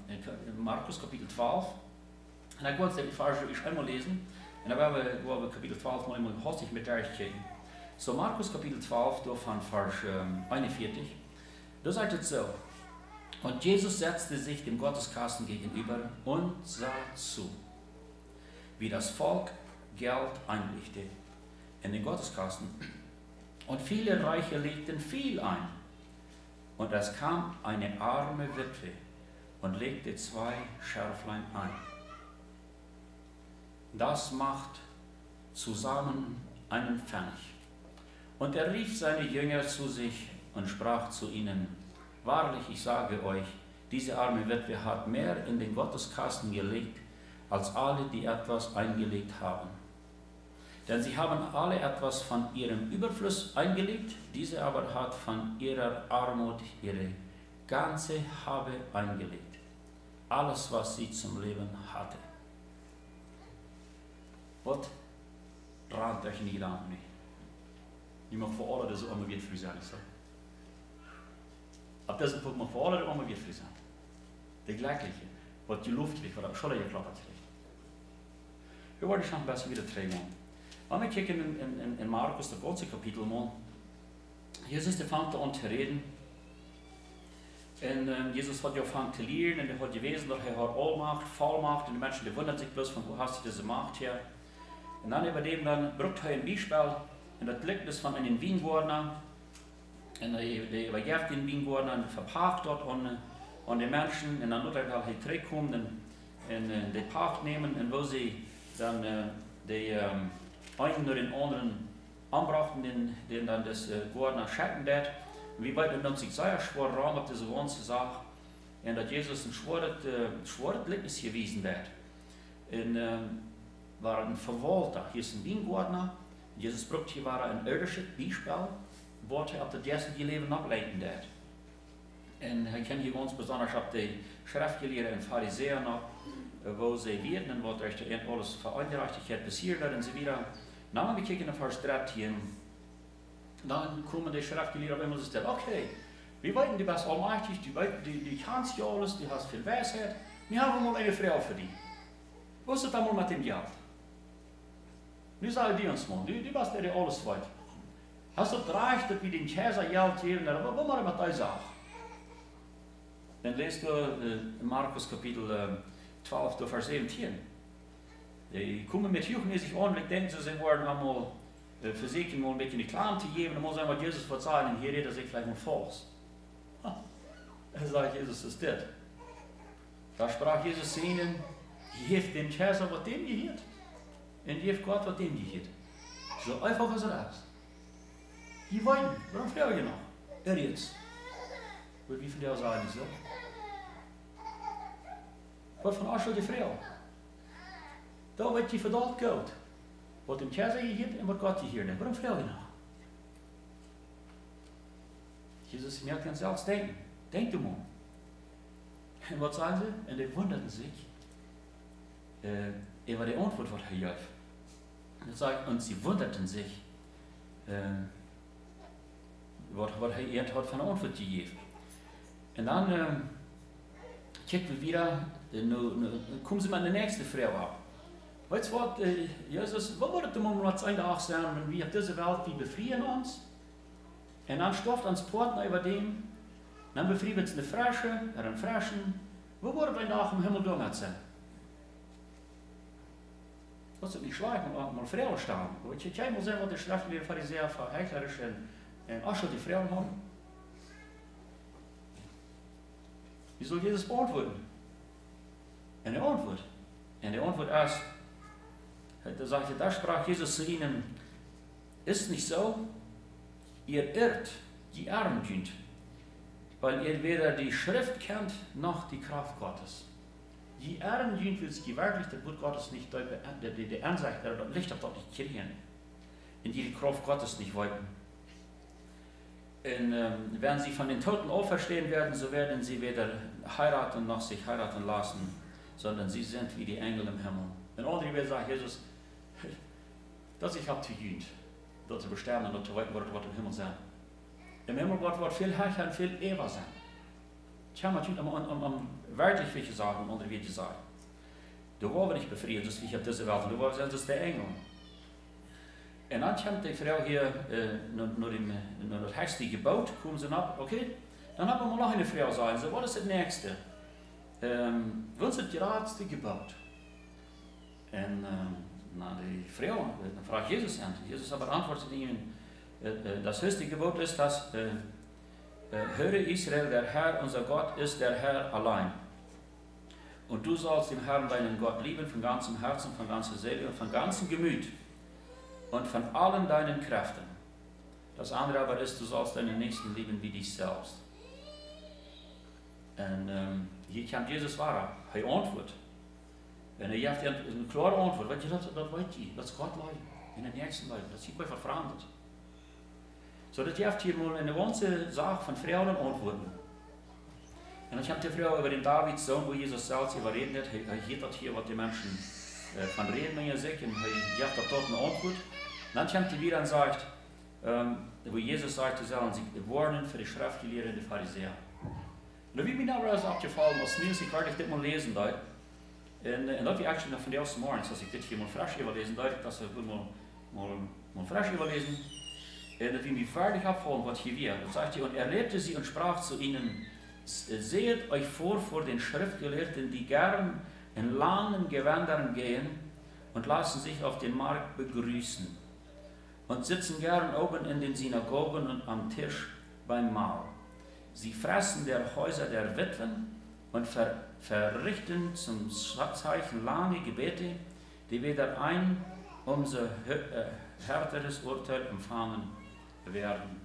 D: in Markus Kapitel 12. Und da kurz die Verse ich einmal lesen. Und da werden wir Kapitel 12 mal einmal hastig mit euch checken. So Markus Kapitel 12, durch von Vers 41. Da sagt es so. Und Jesus setzte sich dem Gotteskasten gegenüber und sah zu, wie das Volk Geld einlegte in den Gotteskasten. Und viele Reiche legten viel ein. Und es kam eine arme Witwe und legte 2 Scherflein ein. Das macht zusammen einen Pfennig. Und er rief seine Jünger zu sich und sprach zu ihnen, wahrlich, ich sage euch, diese arme Witwe hat mehr in den Gotteskasten gelegt, als alle, die etwas eingelegt haben. Denn sie haben alle etwas von ihrem Überfluss eingelegt, diese aber hat von ihrer Armut ihre ganze Habe eingelegt. Alles, was sie zum Leben hatte. Was raadt euch in die Gedanken nicht? Je mag voor alle dat allemaal weer vrij zijn. Op deze punt mag voor alle dat allemaal weer vrij zijn. De gelijkelijke, wat je lucht ligt, wat schon je klappert ligt. We worden nog best wieder trainen. Wenn wir kijken in Markus, das ganze Kapitel mal, Jesus fängt an zu reden. Und Jesus hat ja angefangen zu lehren, und er hat gewesen, dass er hat Allmacht, Vollmacht, und die Menschen die wundern sich bloß, von wo hast du diese Macht her. Und dann über dem dann braucht er ein Beispiel, und das liegt es von einem Weingärtner, und er übergibt den Weingärtner und verpachtet dort an die Menschen, und dann wird er halt zurückkommen und die Pacht nehmen, und wo sie dann die einen oder den anderen anbrachten, den dann das Gärtner schenken wird. Wie weit dann sich sehr schwer Raum auf diese ganze Sache, und dass Jesus ein schweres Erlebnis gewesen wird. Und war ein Verwalter, hier ist ein Weingärtner, Jesus braucht hier war ein irdisches Beispiel, wo er auf das erste Leben ableiten wird. Und er kennt hier uns besonders auf die Schriftgelehrten und Pharisäer noch, wo sie werden und was euch alles für Ungerechtigkeit passiert hat und so wieder. Dann wir kicken auf Vers 13, dann kommen die Schriftgelehrten auf einmal und sagen, okay, wir weiten, du bist allmächtig, du kannst ja alles, du hast viel Weisheit, wir haben mal eine Frau für dich. Wo ist das einmal mit dem Geld? Nu sagen die uns mal, du bist dir alles weit. Hast du recht, dass wir den Kaiser Geld geben, aber was machen wir mit dieser Sache? Dann lest du Markus Kapitel 12, Vers 17. Die kommen mit jugendmäßig ordentlich, denken sie, sie wollen einmal für sich mal ein bisschen die Klagen zu geben, dann muss er mal Jesus verzeihen, und hier redet er sich vielleicht mal falsch. Er sagt, Jesus ist das. Da sprach Jesus zu ihnen, geeft den Kaiser, was dem gehört, und geeft Gott, was dem gehört. So einfach ist das. Die weinen, warum frage ich noch? Er jetzt. Wie von der sagen so? Wat van Asche die Frau? Da wird die verdammt Geld. Was dem Kaiser hier und was Gott hier nimmt. Warum frage ich noch? Jesus merkt ganz selbst denken. Denkt du mal. Und was sagen sie? Und die wunderten sich über die Antwort, was er gab. Und sie wunderten sich, was er hat von der Antwort gegeben. Und dann checken wir wieder, kommen sie mal an die nächste Frau ab. Weißt du was, Jesus, was würde der Moment sein, wenn wir auf dieser Welt, wir befrieren uns, und dann stofft uns Porten über dem, dann befrieren wir eine Frische, einen Frischen, wo würde ein Tag im Himmel durch sein? Das ist nicht schlecht, mal Frauen stehen. Ich kann mal sehen, was die schriftlichen Pharisäer für heuchlerisch und Asche die Frauen haben. Wie soll Jesus beantworten? Und die Antwort ist, Da sprach Jesus zu ihnen, ist nicht so, ihr irrt, die Armen dient, weil ihr weder die Schrift kennt, noch die Kraft Gottes. Die Armen dient, weil sie wirklich das Wort Gottes nicht die Ansicht, das Licht auf dort nicht kriegen, in die Kraft Gottes nicht wollten. Und wenn sie von den Toten auferstehen werden, so werden sie weder heiraten noch sich heiraten lassen, sondern sie sind wie die Engel im Himmel. Und andere werden sagen, Jesus, dass ich habe zu jünd, dort zu besterben und dort zu weiten, was im Himmel sein. Im Himmel wird viel herrlicher und viel eher sein. Ich habe natürlich um weltliche Sachen unter wie gesagt. Du warst nicht befreit, das wie auf dieser Welt, du warst selbst der Engel. Und dann kommt die Frau hier naar das höchste Gebot, kommen sie ab, okay, dann haben wir noch eine Frau sein, so, was ist das nächste? Was ist das letzte Gebot? Und die Frau, dann fragt Jesus an, Jesus aber antwortet ihnen, das höchste Gebot ist das, höre Israel, der Herr, unser Gott, ist der Herr allein. Und du sollst den Herrn, deinen Gott, lieben von ganzem Herzen, von ganzer Seele und von ganzem Gemüt und von allen deinen Kräften. Das andere aber ist, du sollst deinen Nächsten lieben wie dich selbst. Und hier kommt Jesus weiter, er antwortet. Und er hat eine klare Antwort, weil das weiß ich, das Gott leiden, in den nächsten Leuten, das ist einfach verandert. So, das hat hier mal eine ganze Sache von Frauen und Antworten. Und ich habe die Frau über den Davids Sohn, wo Jesus selbst überreden hat, er hielt das hier, was die Menschen von reden in sich, und er hat dort eine Antwort. Und dann kommt die wieder und sagt, wo Jesus sagt, sie sollen sich warnen für die Schriftgelehrten, die Pharisäer. Und da wird mir aber aufgefallen, als Nils, ich werde das mal lesen, und dat wie actually nog van de eerste morgen, als ik dit hier mal fresh überlesen, duidelijk dat ze mal fresh überlesen, dat wir mich fertig abholen, was hier wir. Das sagt hier, und er lehrte sie und sprach zu ihnen, seht euch vor den Schriftgelehrten, die gern in langen Gewändern gehen und lassen sich auf den Markt begrüßen und sitzen gern oben in den Synagogen und am Tisch beim Mahl. Sie fressen der Häuser der Witwen und verrichten zum Zeichen lange Gebete, die weder ein umso härteres Urteil empfangen werden.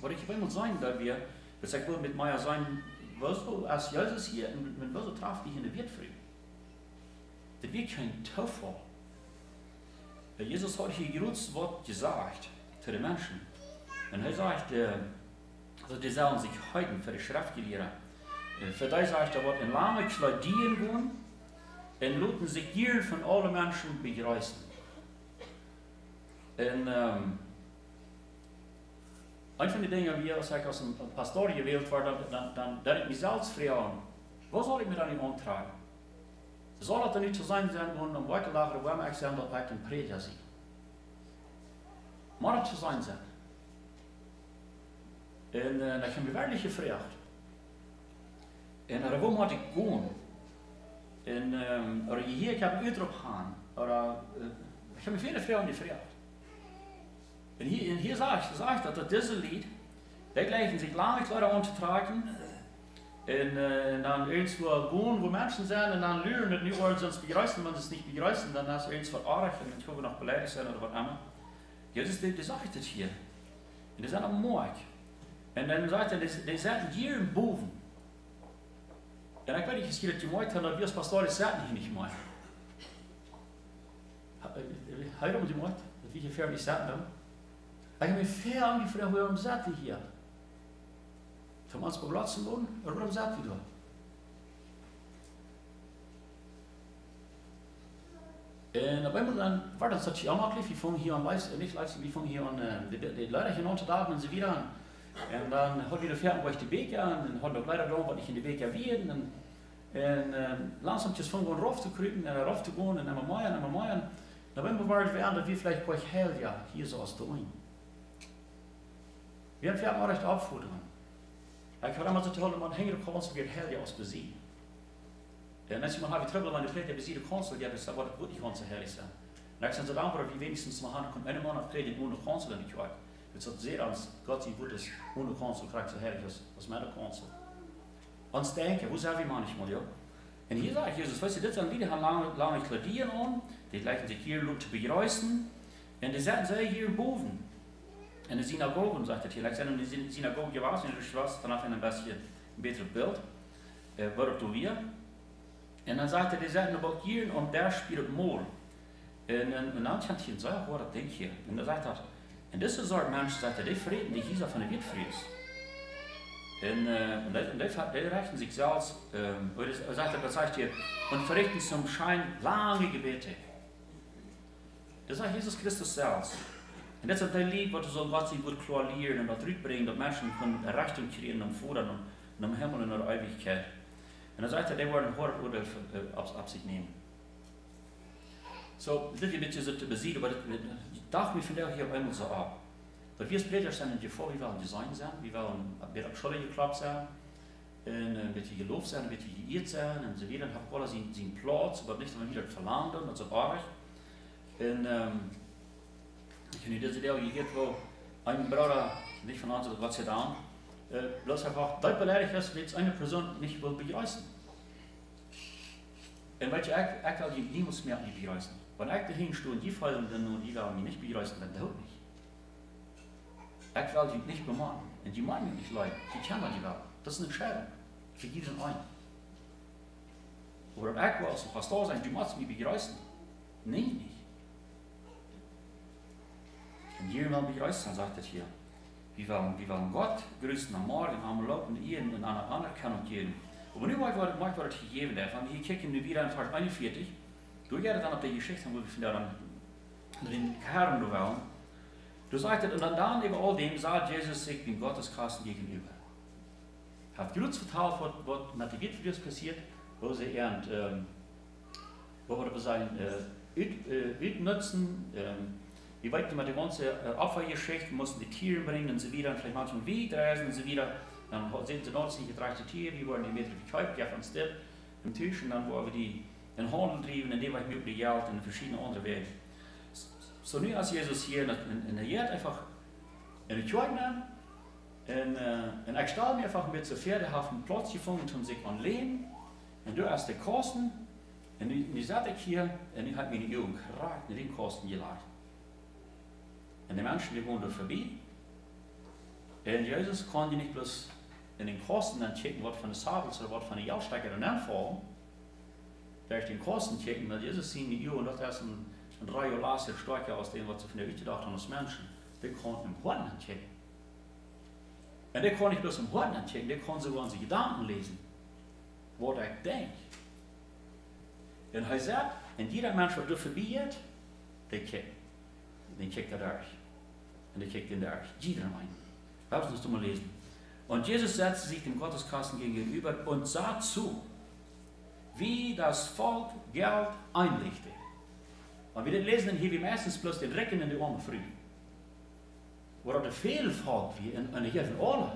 D: Was ich will mal sagen, da wir, das ich will mit Meier sagen, was du als Jesus hier, was du traf dich in der Wirtfrüh. Das wird kein Teufel. Jesus hat hier großes Wort gesagt zu den Menschen. Und er sagt, also die sollen sich heuten für die Schriftgelehrten. Für die sagt er, was in lange Kleidien gehen, und luten sich hier von allen Menschen begreifen. Und ein von den Dingen, wie als ich als ein Pastor gewählt war, dann ich mich selbst fragen, was soll ich mir dann antragen? Soll das nicht so sein, und am Wochenlager, wo ich sagen, dass ich ein Prediger bin? Muss das so sein? Und dann habe ich mich wirklich gefragt. Und da muss ich gehen. Und oder hier, ich habe einen Uitroep gaan. Oder ich habe mich viele Frauen gefragt. Und hier sage ich, dass dieses Lied, die gleichen sich lange Kleider anzutragen. Und dann irgendwo gehen, wo Menschen sind, und dann lügen und nicht wollen, sonst begreifen, wenn sie es nicht begreifen, dann hast du irgendwo verargt und dann können wir noch beleidigt sein oder was immer. Ja, das sage ich das hier. Und die sind am Morgen. Und dann sagt er, die sind hier im Boven. Und ich weiß nicht, es geht die Leute, dass wir als Pastor das hier nicht mehr. Heute um die Leute, dass wir hier fair nicht sagen haben. Ich habe mich fair angefragt, warum sagt wir hier? Zum uns beplatzen wollen, oder warum sagt wir da? Und auf einmal dann war das natürlich auch noch, wir fangen hier an, nicht live, wir fangen hier an, die Leute hier unter da und sie wieder an. Und dann hat wieder fährt ich die Beker an, und hat noch leider gedacht, was ich in die Beker werden. Und langsam fangen wir rauf zu kriegen, und rauf zu gehen, und immer mehr. Dann wenn wir mal werden, dass wir vielleicht bei euch hell, ja, hier so aus der Uni. Wir haben mal recht auffordern. Ich habe immer so toll, man hängt der Konsul, wird hell, ja, aus besiegen. Und als ich mal habe, ich trouble, meine Predigt, der besiegte Konsul, ja, das war das wirklich ganz herrlich sein. Und ich sage, dann, wie wenigstens mal kommt eine Monat Predigt ohne Konsul in die Kirche. Het is zeer als Gott sie gut ist, ohne Konsul kriegt so herrlich als meine Konsul. Uns denken, wo sind wir manchmal, ja? Und hier sagt Jesus, weißt du, das sind Lieder, haben lange Kladieren an, die gleichen sich hier zu begrüßen, und die setzen sich hier boven. In der Synagoge, sagt er hier, like in der Synagoge gewesen, in der Straße, danach ein bisschen ein besseres Bild, wo wir. Und dann sagt er, die setzen aber hier und der spielt Moll. Und dann hat er gesagt, oh, das Ding hier. Und er sagt, und diese Sorte Menschen, sagt er, die Frieden, die hier von der Welt fries. Und die rechnen sich selbst, er sagt, das heißt hier, und verrichten zum Schein lange Gebete. Das sagt Jesus Christus selbst. Und das ist ein Lied, was so Gott sich wird klarlieren und das zurückbringen, dass Menschen können Erreichung kriegen am Fordern und am Himmel und in der Ewigkeit. Und er sagt, die wollen Hort oder auf sich nehmen. So, das ist ein bisschen so zu besiegen, aber ich dachte mir von der hier einmal so ab. Weil wir Prediger sind in Gefahr, wir wollen Design sein, wir wollen ein bisschen Schule geklappt sein, ein bisschen gelobt sein, ein bisschen geirrt sein und so weiter. Und haben alle seinen Platz, aber nicht immer wieder verlangt und so weiter. Und ich habe diese Idee gegeben, wo ein Bruder, nicht von uns, Gott sei Dank, bloß einfach dort beleidigt ist, wenn eine Person nicht will begrüßen. Und weil ich will niemals mehr nicht begrüßen. Wenn ich dahin stehe und die fallen dann und die werden mich nicht begrüßen, dann tut nicht. Ich will die nicht bemahnen. Und die meinen mich nicht leiden. Die kennen die Welt. Das ist eine Entscheidung. Für jeden einen. Oder ich will als Pastor sagen, du musst mich begrüßen. Nein, nicht. Und jeder will begrüßen, sagt er hier. Wir wollen Gott grüßen am Morgen, am Lob und ihnen in einer Anerkennung geben. Aber nun mag ich das gegeben darf. Und hier kicken wir wieder in Vers 41. Du gehst dann auf die Geschichte, wo wir von den Herren wollen. Du sagst, und dann über all dem sah Jesus sich dem Gotteskasten gegenüber. Hat kurz vertalt, was mit der Witwe passiert, wo sie wo wir sagen, utnutzen, wie weit mit der ganzen Opfergeschichte, mussten die Tiere bringen und so wieder, und vielleicht manchmal wegreisen und so wieder. Dann sind sie dort, die getragte Tiere, die wurden die Meter gekauft, die uns dort im Tisch, und dann wo wir die in Handel trieben, in dem wir möglich Geld in verschiedene andere Wege. So nu als Jesus hier in der Erde einfach in die Kirche nimmt, und ich stelle mir einfach mit so Pferdehaft Platz gefunden, um sich anlehnen, und du hast die Kosten, und die saß ich hier, und ich habe mir die Augen geragt, in den Kosten gelegt. Und die Menschen, die gehen da vorbei, und Jesus kann die nicht bloß in den Kosten dann checken, was von der Sabels oder was von der Jahrstecker dann anfallen, da ich den Kosten checken, weil Jesus sieht die Augen, das ist ein 3 Jahre lasse stärker aus dem, was sie von der Welt gedacht haben, als Menschen. Die konnten im Horn checken. Und die kann nicht bloß im Horn checken, die kann sogar unsere Gedanken lesen, was ich denke. Und er sagt, und jeder Mensch, der vorbeigeht, der checkt. Den checkt er durch. Und der checkt den durch. Jeder einen. Lass uns das mal lesen. Und Jesus setzte sich dem Gotteskasten gegenüber und sah zu, wie das Volk Geld einlegte. Und wir lesen dann hier wie meistens bloß den Recken in die Arme früh. Waar er veel valt wie en er geeft alle.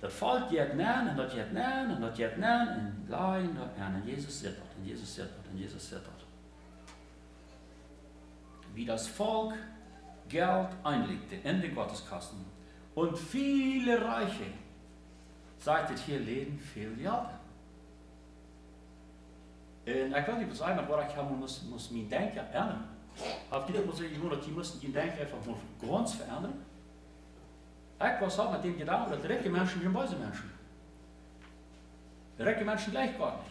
D: Dat valt je het nan en dat je het nan en dat je het nan en lijn en Jesus zit dat en Jesus zit dat en Jesus zit dat. Wie das Volk Geld einlegte in den Gotteskasten und viele Reiche, sagt es hier, leben viel Geld. En ik wil niet zeggen, maar waar ik helemaal moest mijn denken ändern. Auf die muss ich nur, die müssen den Denken einfach mal ganz verändern. Ich was halt mit dem Gedanken, dass reiche Menschen sind böse Menschen. Reiche Menschen gleich gar nicht.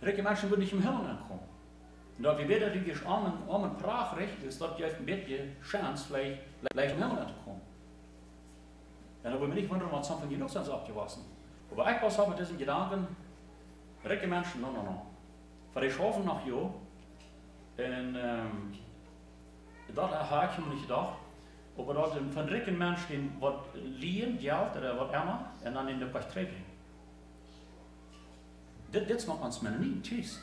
D: Reiche Menschen würden nicht im Himmel ankommen. Und da wir wieder die armen Prachrecht ist, dass die auf dem Bett die Chance vielleicht gleich im Himmel anzukommen. Und da wollen wir nicht wundern, was von genug sind abgewaschen. Aber ich was halt mit diesem Gedanken, reiche Menschen, no. Weil ich hoffe noch ja, und dat habe ich mir nicht gedacht, aber dat von reichen Menschen, die was liehen, Geld oder was immer, und dann in der Partei bringen. Das macht uns Mennoniten, tschüss.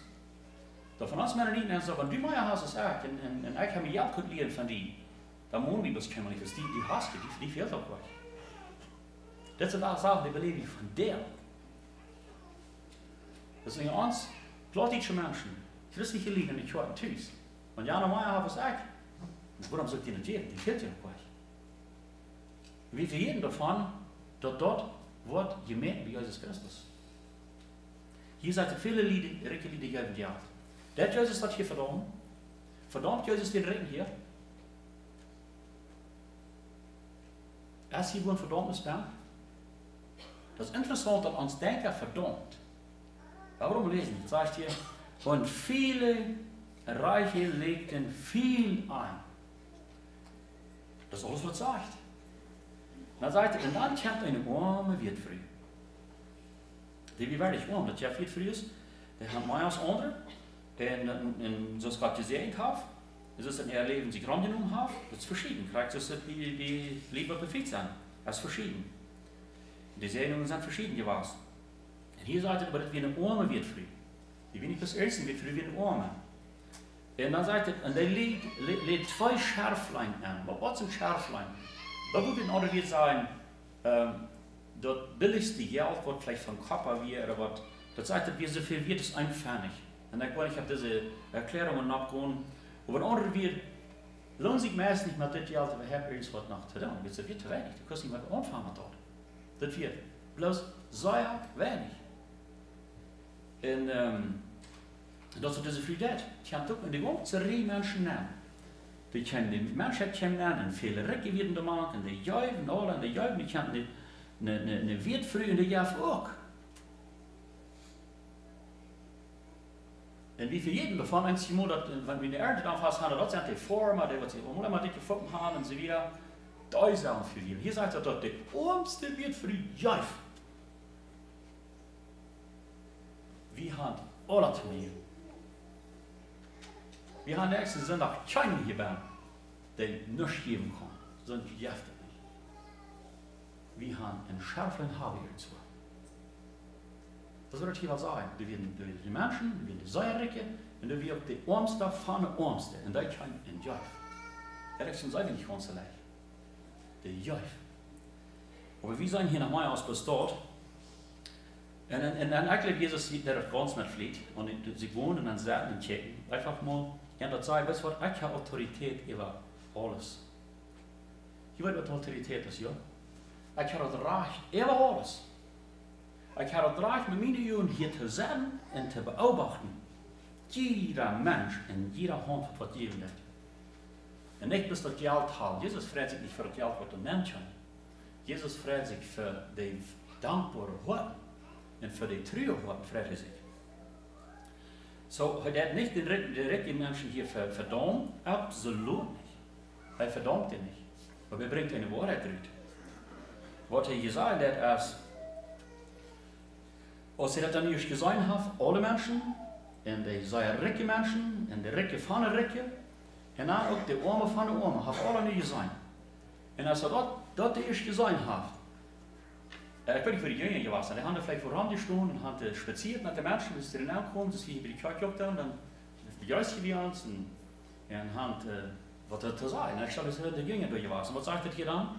D: Da von uns Mennoniten ist so, wenn du mal hast es auch, und ich habe mir Geld liehen von die, dann muss ich das kümmern, die hast du, die fehlt auch gleich. Das sind auch Sachen, die belebe ich von der. Das sind uns, plattdeutsche Menschen, christliche Liegen, ich höre tschüss. Und ja, normal habe ich es auch. Warum sollt ihr nicht geben? Die fehlt ja gleich. Wie für jeden davon, dort wird gemeint wie Jesus Christus. Hier seid ihr viele rijke lieden geven geld. Dat Jezus dat hier verdammt. Verdammt Jezus den Ring hier. Als hier wohl verdammt ist, das ist interessant, dass uns denken verdammt. Warum lesen? Das sagt hier, und viele Reiche legten viel ein. Das ist alles, was sagt. Dan sagt er, en dan komt een arme witfrue. Die wie wirklich arm, dat je witfrue is, die haben mij als andere. En zoals ik het gezegd heb, is het in ihr Leben sich rangenommen haben, das ist verschieden. Vielleicht ist es die lieber befriedigt sind, als verschieden. Die Sehungen sind verschieden gewesen. Und hier sagt er, aber das wie eine arme witfrue. Die wie nicht das erste witfrue, wie eine arme. Und dann sagt er, und der lädt zwei Schärflein an. Was ist ein Schärflein? Da würde in Ordnung sein, das billigste Geld, was vielleicht von Kappa wäre, oder was, das sagt er, wie so viel wird, ist ein Pfennig. Und ich habe diese Erklärungen nachgehen, aber in Ordnung wird, lohnt sich meist nicht mehr das Geld, aber ich habe irgendwas noch zu tun. Das wird zu wenig, du kannst nicht mehr anfangen dort. Das wird bloß sehr wenig. Und dat is deze vrijheid. Je hebt ook in de ganze Reihe Menschen nemen. Die kennen die Menschen kennen en veel rekken werden te maken, die juichen, alle en die juichen, die kennen een weertvrij en die juichen ook. En wie für jeden davon, wenn wir in der Erde dann fast haben, das sind die Formen, die sie immer dicke Fuppen haben und so wieder, da ist auch für jeden. Hier sagt er dort, der armste wird für die Jäuf. Wir haben alle zu mir. Wir haben nächsten Sonntag keinen hier bei, der nichts geben kann, sondern die Jäfte nicht. Wir haben einen scharfen Habiger zu. Das wird hier was sagen. Wir werden die Menschen, wir werden die Säuerricke, und wir werden die Armste von den Armsten. Und da kann ein Jäuf. Das ist uns nicht ganz leicht. Der Jäuf. Aber wir sind hier nach meinem Ausbus dort. Und dann eigentlich Jesus sieht, der das ganz mit flieht. Und sie wohnen und dann sagen und checken. Einfach mal, ja, das sagt, weißt du was, ich habe Autorität über alles. Je weet wat autoriteit is, ja? Ich habe das Recht über alles. Ich habe das Recht, mit meinen Jungen hier zu sein und zu beobachten. Jeder Mensch in jeder Hand wird was geben wird. Und nicht bis das Geld hat. Jesus freut sich nicht für das Geld, was der Mensch hat. Jesus freut sich für die dankbare Worte und für die treue Worte freut er sich. So, er hat nicht den richtigen Menschen hier verdammt, absolut nicht. Er verdammt ihn nicht. Aber er bringt eine Wahrheit rein. Was er gesagt hat, ist, als er das dann nicht gesehen hat, alle Menschen, und die sehr reiche Menschen, und die Reiche von den Reichen, und dann auch die Arme von den Armen, hat alle nicht gesehen. Und als er das nicht gesehen hat, ich weiß nicht, für die Jünger gewesen, die haben vielleicht voran gestanden und haben spaziert mit den Menschen, bis sie reinkommen, dass wir bei die Kirche dann begeistert wir uns und haben was zu sagen. Ich glaube, es sind die Jünger gewesen. Was sagt er hier dann?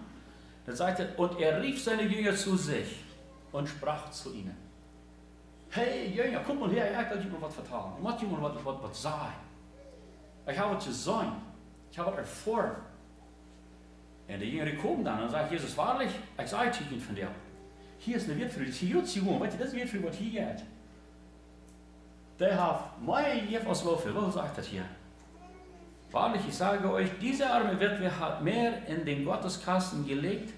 D: Dann sagt er, und er rief seine Jünger zu sich und sprach zu ihnen. Hey Jünger, guck mal her, ich will dir mal was vertrauen. Ich möchte dir mal was sagen. Ich habe was zu sagen. Ich habe was erfahren. Und die Jünger kommen dann und sagen, Jesus, wahrlich, ich sage zu ihnen von dir. Hier ist eine Wirtfrau, das ist hier zu wohnen. Weißt du, das ist eine Wirtfrau, was hier geht. Der hat meine Jef aus Wofel, was sagt das hier? Wahrlich, ich sage euch, diese arme Witwe hat mehr in den Gotteskasten gelegt,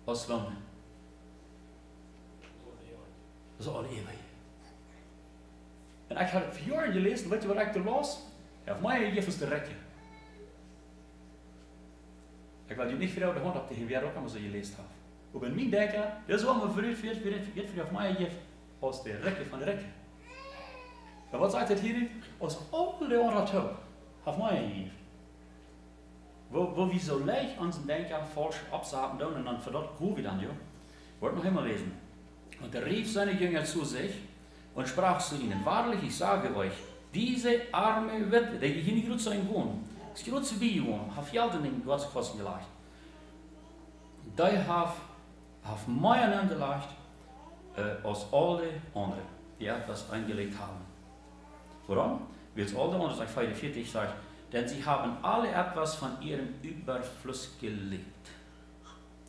D: als Lohn. Das ist alle ewig. Und ich habe 4 Jahre gelesen, weißt du, was ich da los? Auf meine Jef ist der Recke. Ich will die nicht wieder auf der Hand abgehen, wer auch immer so gelesen hat. Aber in mir denke, das war mir verrückt, wird auf meine Jef aus der Recke von der Recke. Aber was sagt das hier? Aus alle anderen Tag auf meine Jef. Wo wir so leicht unseren Denker falsch absagen und dann für dort wo wir dann, ja? Wollt noch einmal lesen. Und er rief seine Jünger zu sich und sprach zu ihnen, wahrlich, ich sage euch, diese arme Witwe, die hier nicht gut sein wohnen, es geht zu wie wohnen, hat Geld in den Gotteskasten gelegt. Die hat auf meinen Namen gelegt, als alle anderen, die etwas eingelegt haben. Warum? Weil es alle anderen, sagt 44, sagt, denn sie haben alle etwas von ihrem Überfluss gelebt.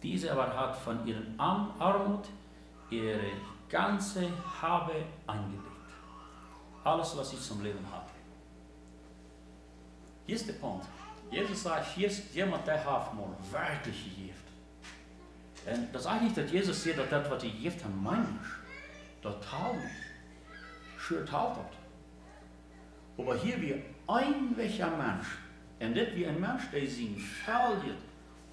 D: Diese aber hat von ihren Armut ihre ganze Habe eingelegt. Alles, was ich zum Leben hatte. Hier ist der Punkt. Jesus sagt, hier ist jemand, der hat mal wirklich gegift. Und das ist eigentlich, dass Jesus sieht, dass das, was er gift hat, mein ist. Total nicht. Schön teilt hat. Aber hier wie ein welcher Mensch, und das wie ein Mensch, der sein verliert,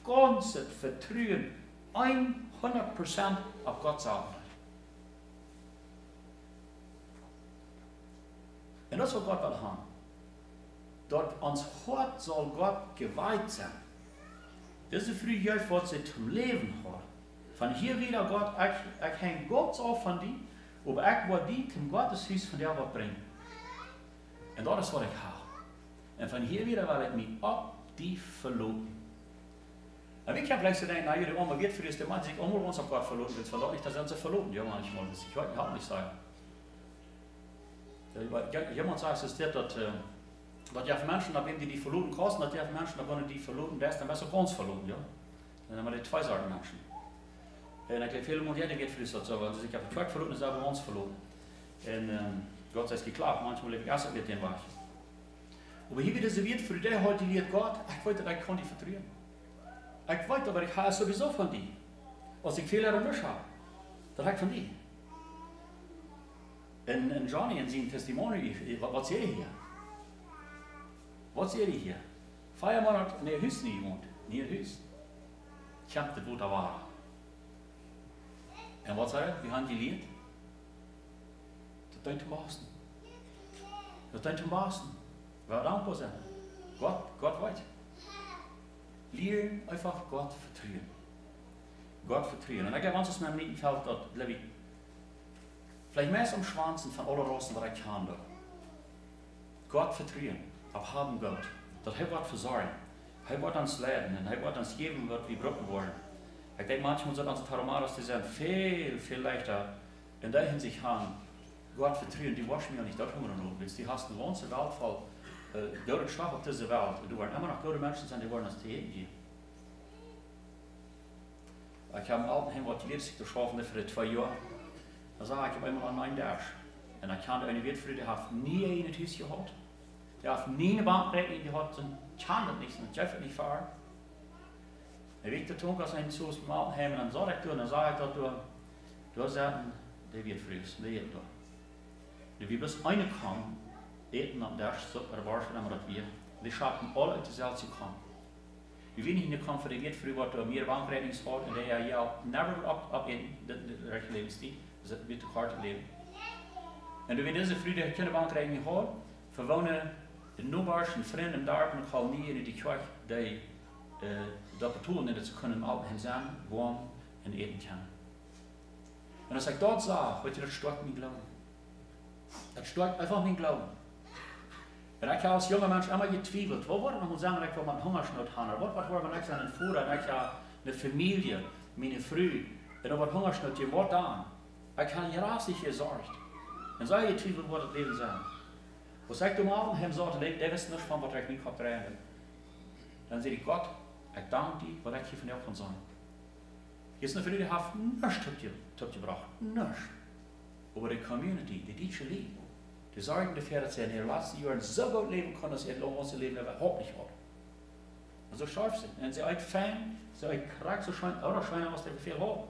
D: ganz Vertrauen, 100% auf Gott sagt. Und das, was Gott will haben. Dort ans Hort soll Gott geweiht sein. Diese frühe Jeugd, was sie zum Leben hat. Von hier wieder Gott, ich hänge Gott auf von dir, aber ich will die zum Gotteshaus von dir was bringen. Und das ist, was ich habe. Und von hier wieder will ich mich ab die verloben. Und ich habe gleich gedacht, na, jullie allemaal weet voor is de man zich allemaal ons op Gott verloben will, verdammt nicht, dass sie verloben, ja manchmal, das ich heute auch nicht sagen. Jemand sagt, es ist das, dass je Menschen haben, die verloben kosten, dass je Menschen haben, die verloben werden, dann wirst du ganz verloben, ja. Dann haben wir die zwei Sorten Menschen. Und ich glaube, viele Monate geht für das so, also ich habe den Track verloben, dann haben wir uns verloben. Und Gott sei es geklappt, manchmal lebe ich erst mit dem Weg. Aber hier wieder serviert für die heute liegt Gott, ich wollte, ich kann dich vertrauen. Ich weiß, aber ich habe sowieso von dir. Als ich Fehler am Tisch habe, das habe ich von dir. Und Johnny in seinem Testimony, was sehe ich hier? Was sehe ich hier? 4 Monate in der Haus nie gewohnt, nie ein Haus. Ich habe das, wo da war. Und was sagt er? Wir haben gelebt. Das tut zum Besten. Das tut zum Besten. Wir dankbar sein. Gott weiß. Leer einfach Gott vertrauen. Gott vertrauen. Und ich habe uns mit meinem Feld, dat glaube ich, vielleicht mehr am Schwanzen von allen Rossen, was ich kann. Gott vertrauen. Auf haben Gott. Dat hij wordt verzorgen. Hij wordt ons leiden en hij wordt ons geven wat we brauchen worden. Ich denke, manchmal sind unsere Taromaras, die sind viel leichter in der Hinsicht haben. Gott vertrauen, die waschen mir nicht, das haben wir noch willst. Die hast eine ganze Welt voll Gott Strafe auf dieser Welt. Und du werden immer noch gute Menschen sein, die wollen uns zu Heben geben. Ich habe einen alten Himmel, die sich geschaffen für 2 Jahre. Da sage ich, habe immer an einen Dash. Und ich kannte eine Wirtfrau, die hat nie ein Haus gehabt. Die hat nie eine Bankrechnung gehabt und kann das nicht, und Jeff nicht fahren. Er wiegt der Tung aus einem Haus im alten Himmel, und dann sage ich, dass du sagst, der Wirtfrau ist, der geht da. Und wir bis eine kommen, eten am Dash, so erwarten wir das wir. Wir schaffen alle uit dezelfde kommen. Wie wenig in de kant van de Wirtfrau, wat er meer bankrekening had, en die ja never op in de rechte levenstijd, dus het wird hard leven. En toen we deze vrienden geen bankrekening hadden, verwonen de noembaarste vrienden daar, en ik ga niet in die kerk, die dat betonen, dat ze kunnen al hen zijn, wonen en eten kunnen. En als ik dat zag, weet je, dat stort mijn glauben. Dat stort einfach mijn glauben. En ik heb als jonge mens immer getwijfeld, wat wordt nog zeggen dat ik een hongersnood had, wat wordt mijn ex aan een voer, en ik heb een familie, mijn vrouw, en dan wordt hongersnood, je wordt aan. Ik heb je raastig gezorgd. En zo je twijfeld wat het leven zijn. Als ik de avond hem zei, die wist niet van wat ik niet ga krijgen. Dan zei ik, God, ik dank die wat ik je van jou kan zijn. Je is een vriend die heeft niets opgebracht, niets. Aber die Community, die Deutsche Liebe, die sorgen dafür, dass sie in ihren letzten Jahren so gut leben können, dass sie ihr ganzes Leben überhaupt nicht hat. Und so scharf sind. Und sie euch fein, sie euch krank, so scheint, oder scheinen, was der Befehl hat.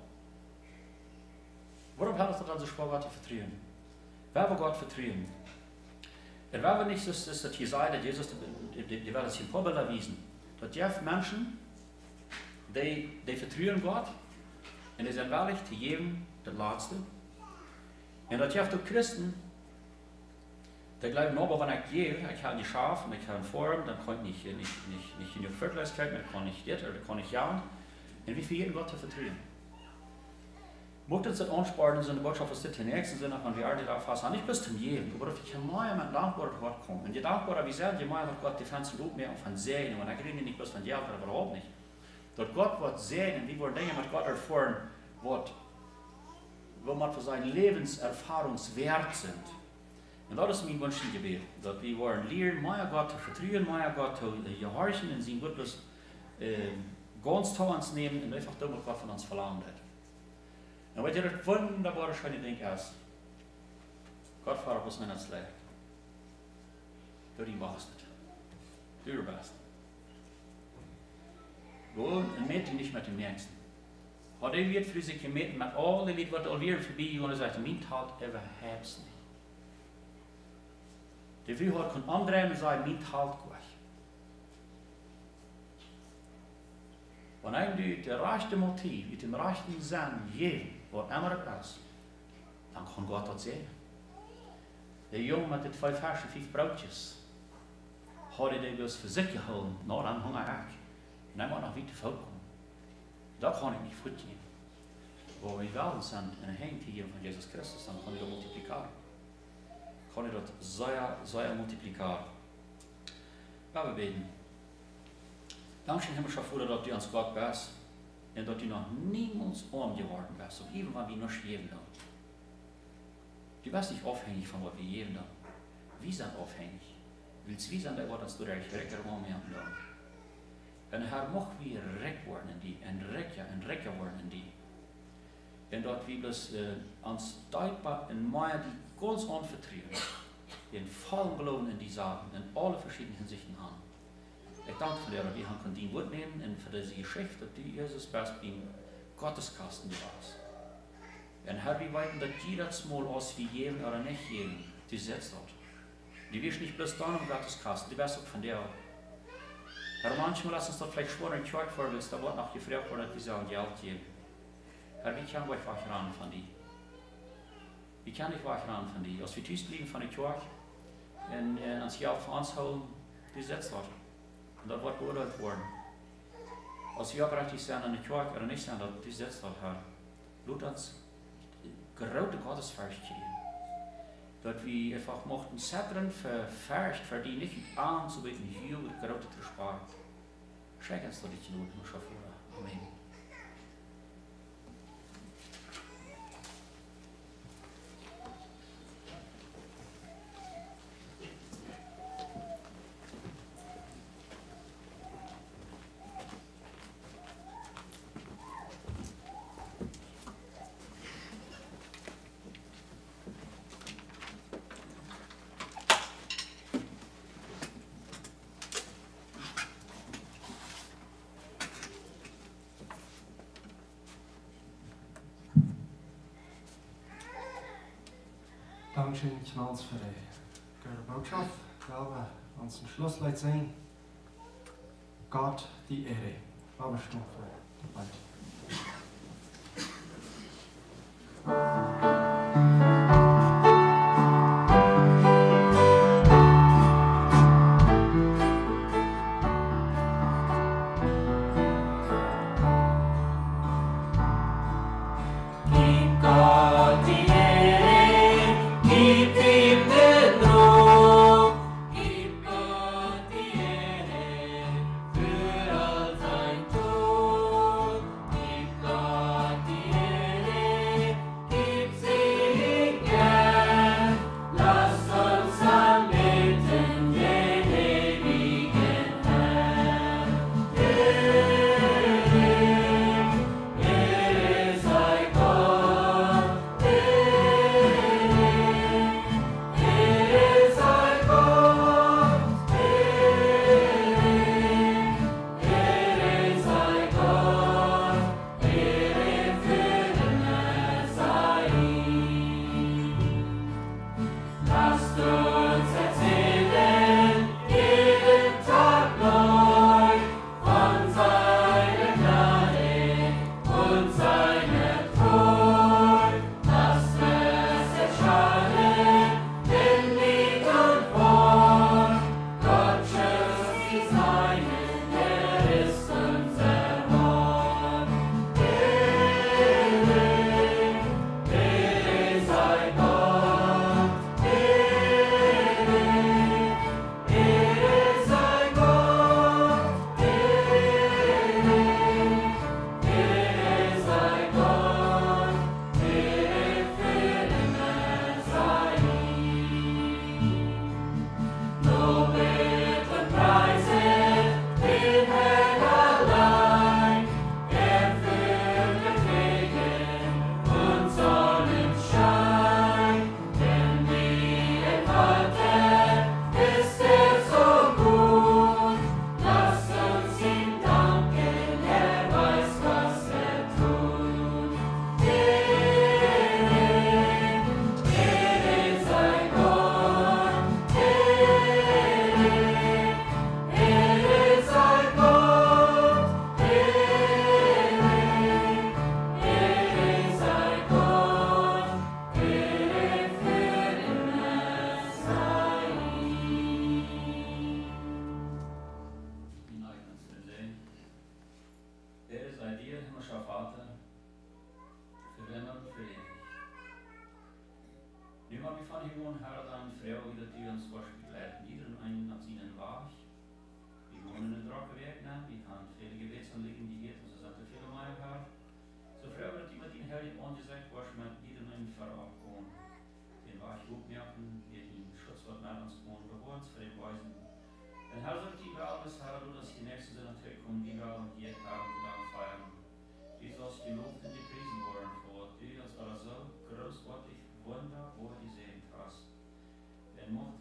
D: Warum hat es dann so schwer, Gott zu vertrauen? Wer will Gott vertrauen? Und wer will nicht, dass das hier sei, dass Jesus, die werden sich ein Vorbild erwiesen, dass die Menschen, die vertrauen Gott, und die sind willig zu geben, das Letzte. Und dat heeft ook Christen, die glauben, aber wenn ich gehe, ich habe nicht Schaf, ich habe eine Form, dann kann ich nicht genug Verträglichkeit, dann kann ich das, oder kann ich jagen. Und wie viel Gott zu vertrauen. Mocht uns das ansparen, so eine Botschaft, was das im nächsten Sinne von wir alle darauf fassen, nicht bis zum Leben, aber if ich mal mit dankbarer Gott komme. Und je dankbarer wir sind, je mehr wird Gott die ganze Lob mehr von segnen. Und ich rede nicht bloß von Geld, aber überhaupt nicht. Dort Gott wird segnen, wie wir Dinge mit Gott erfahren, wo man für seine Lebenserfahrungswert sind. Und das ist mein Wunsch im Gebet, dass wir wollen lernen, mehr Gott zu vertrauen, mehr Gott zu gehorchen und sein Gottes ganz zu uns nehmen und einfach damit Gott von uns verlangt hat. Und wat ihr das wunderbare schöne Ding ist, Gott fahrt uns nicht ins Leid. Du machst es. Du bist. Gewoon een meting niet met de mensen. Had hij weer voor zich gemeten met alle lied wat alweer voorbij jongen zegt, mijn taal even hebs niet. De wie had kon anderen zeggen, mijn taal goed. Wanneer du de rechte motief, uit de rechte zin geven, wat immer het is, dan kan God dat zeggen. De jongen met de 2 versen, 5 broodjes, had hij dus voor zich gehouden, nou dan hang hij ook. En maar nog wie te veel komen. Dat kan ik niet goed doen. Waar we wel zijn in een heim hier van Jezus Christus, dan kan hij dat multipliceren. Kan hij dat zeer multipliceren. Laten we beten. Dankzij Himmlischer Vater, dat u ons Gott bist en dat u nog niemals geworden bist, ook even wanneer we nog geven dan. Du bist nicht abhängig von was wir geben dann. Wir sind abhängig. Willst wir sind der Gott, dass du der Recker haben dann. En Herr, mocht we rijk worden in die, en rijker worden in die. En dat we dus ons dankbaar en meer die ganz anvertrauen, den vollen Glauben in die Sachen, in alle verschiedenen Hinsichten haben. Ich danke für dir, dass wir können die Wort nehmen und für diese Geschichte, die Jesus best beim Gotteskasten warst. Und Herr, wir weiten, dass jedes Mal aus wie geben oder nicht geben, die setzt dort. Die wirst nicht bloß da im Gotteskasten, die wirst auch von dir. Herr, manchmal lass uns das vielleicht schwer in die Kirche vor, weil es da Wort nach gefragt wurde, dass wir sagen, Geld geben. Herr, wie kann ich wach ran von dir? Wie kann ich wach ran von dir? Als wir tüst liegen von der Kirche und ans Geld von uns holen, die setzt dort. Und das wird beurteilt worden. Als wir berechtigt sind an der Kirche oder nicht sind, die setzt dort, Herr. Lut uns grote Gottesfurcht geben. Dat we einfach mochten zetteren verfärcht, für die nicht anzubeten, hier mit grote zu sparen. Schenk uns das nicht nur, Amen.
A: Dankeschön, Knalls, für die Botschaft. Ich glaube, uns zum Schlusslied singen. Gott die Ehre. Aber Stufe, dabei.
D: van gewoon Herr dan vrouw dat u ons was begleiten, iedereen einen nach seinen Weg. Wir wohnen in Drackenwerk, wir haben viele Gebetsanliegen, die geht, also sagt er viele Mal Herr. So Frau wird immer den Herr angesagt, was man iedereen verabkommen. Den Weg aufmerken, wir den Schutzwort nach uns kommen, bewahren uns für den Weisen. Den Herr sagt die Wahl, das Herr, du das die nächste sind natürlich kommen, die Wahl hier haben und dann feiern. Jesus gelobt und gepriesen worden vor, du, das war so großartig, wunderbar gesehen hast. Wenn Mord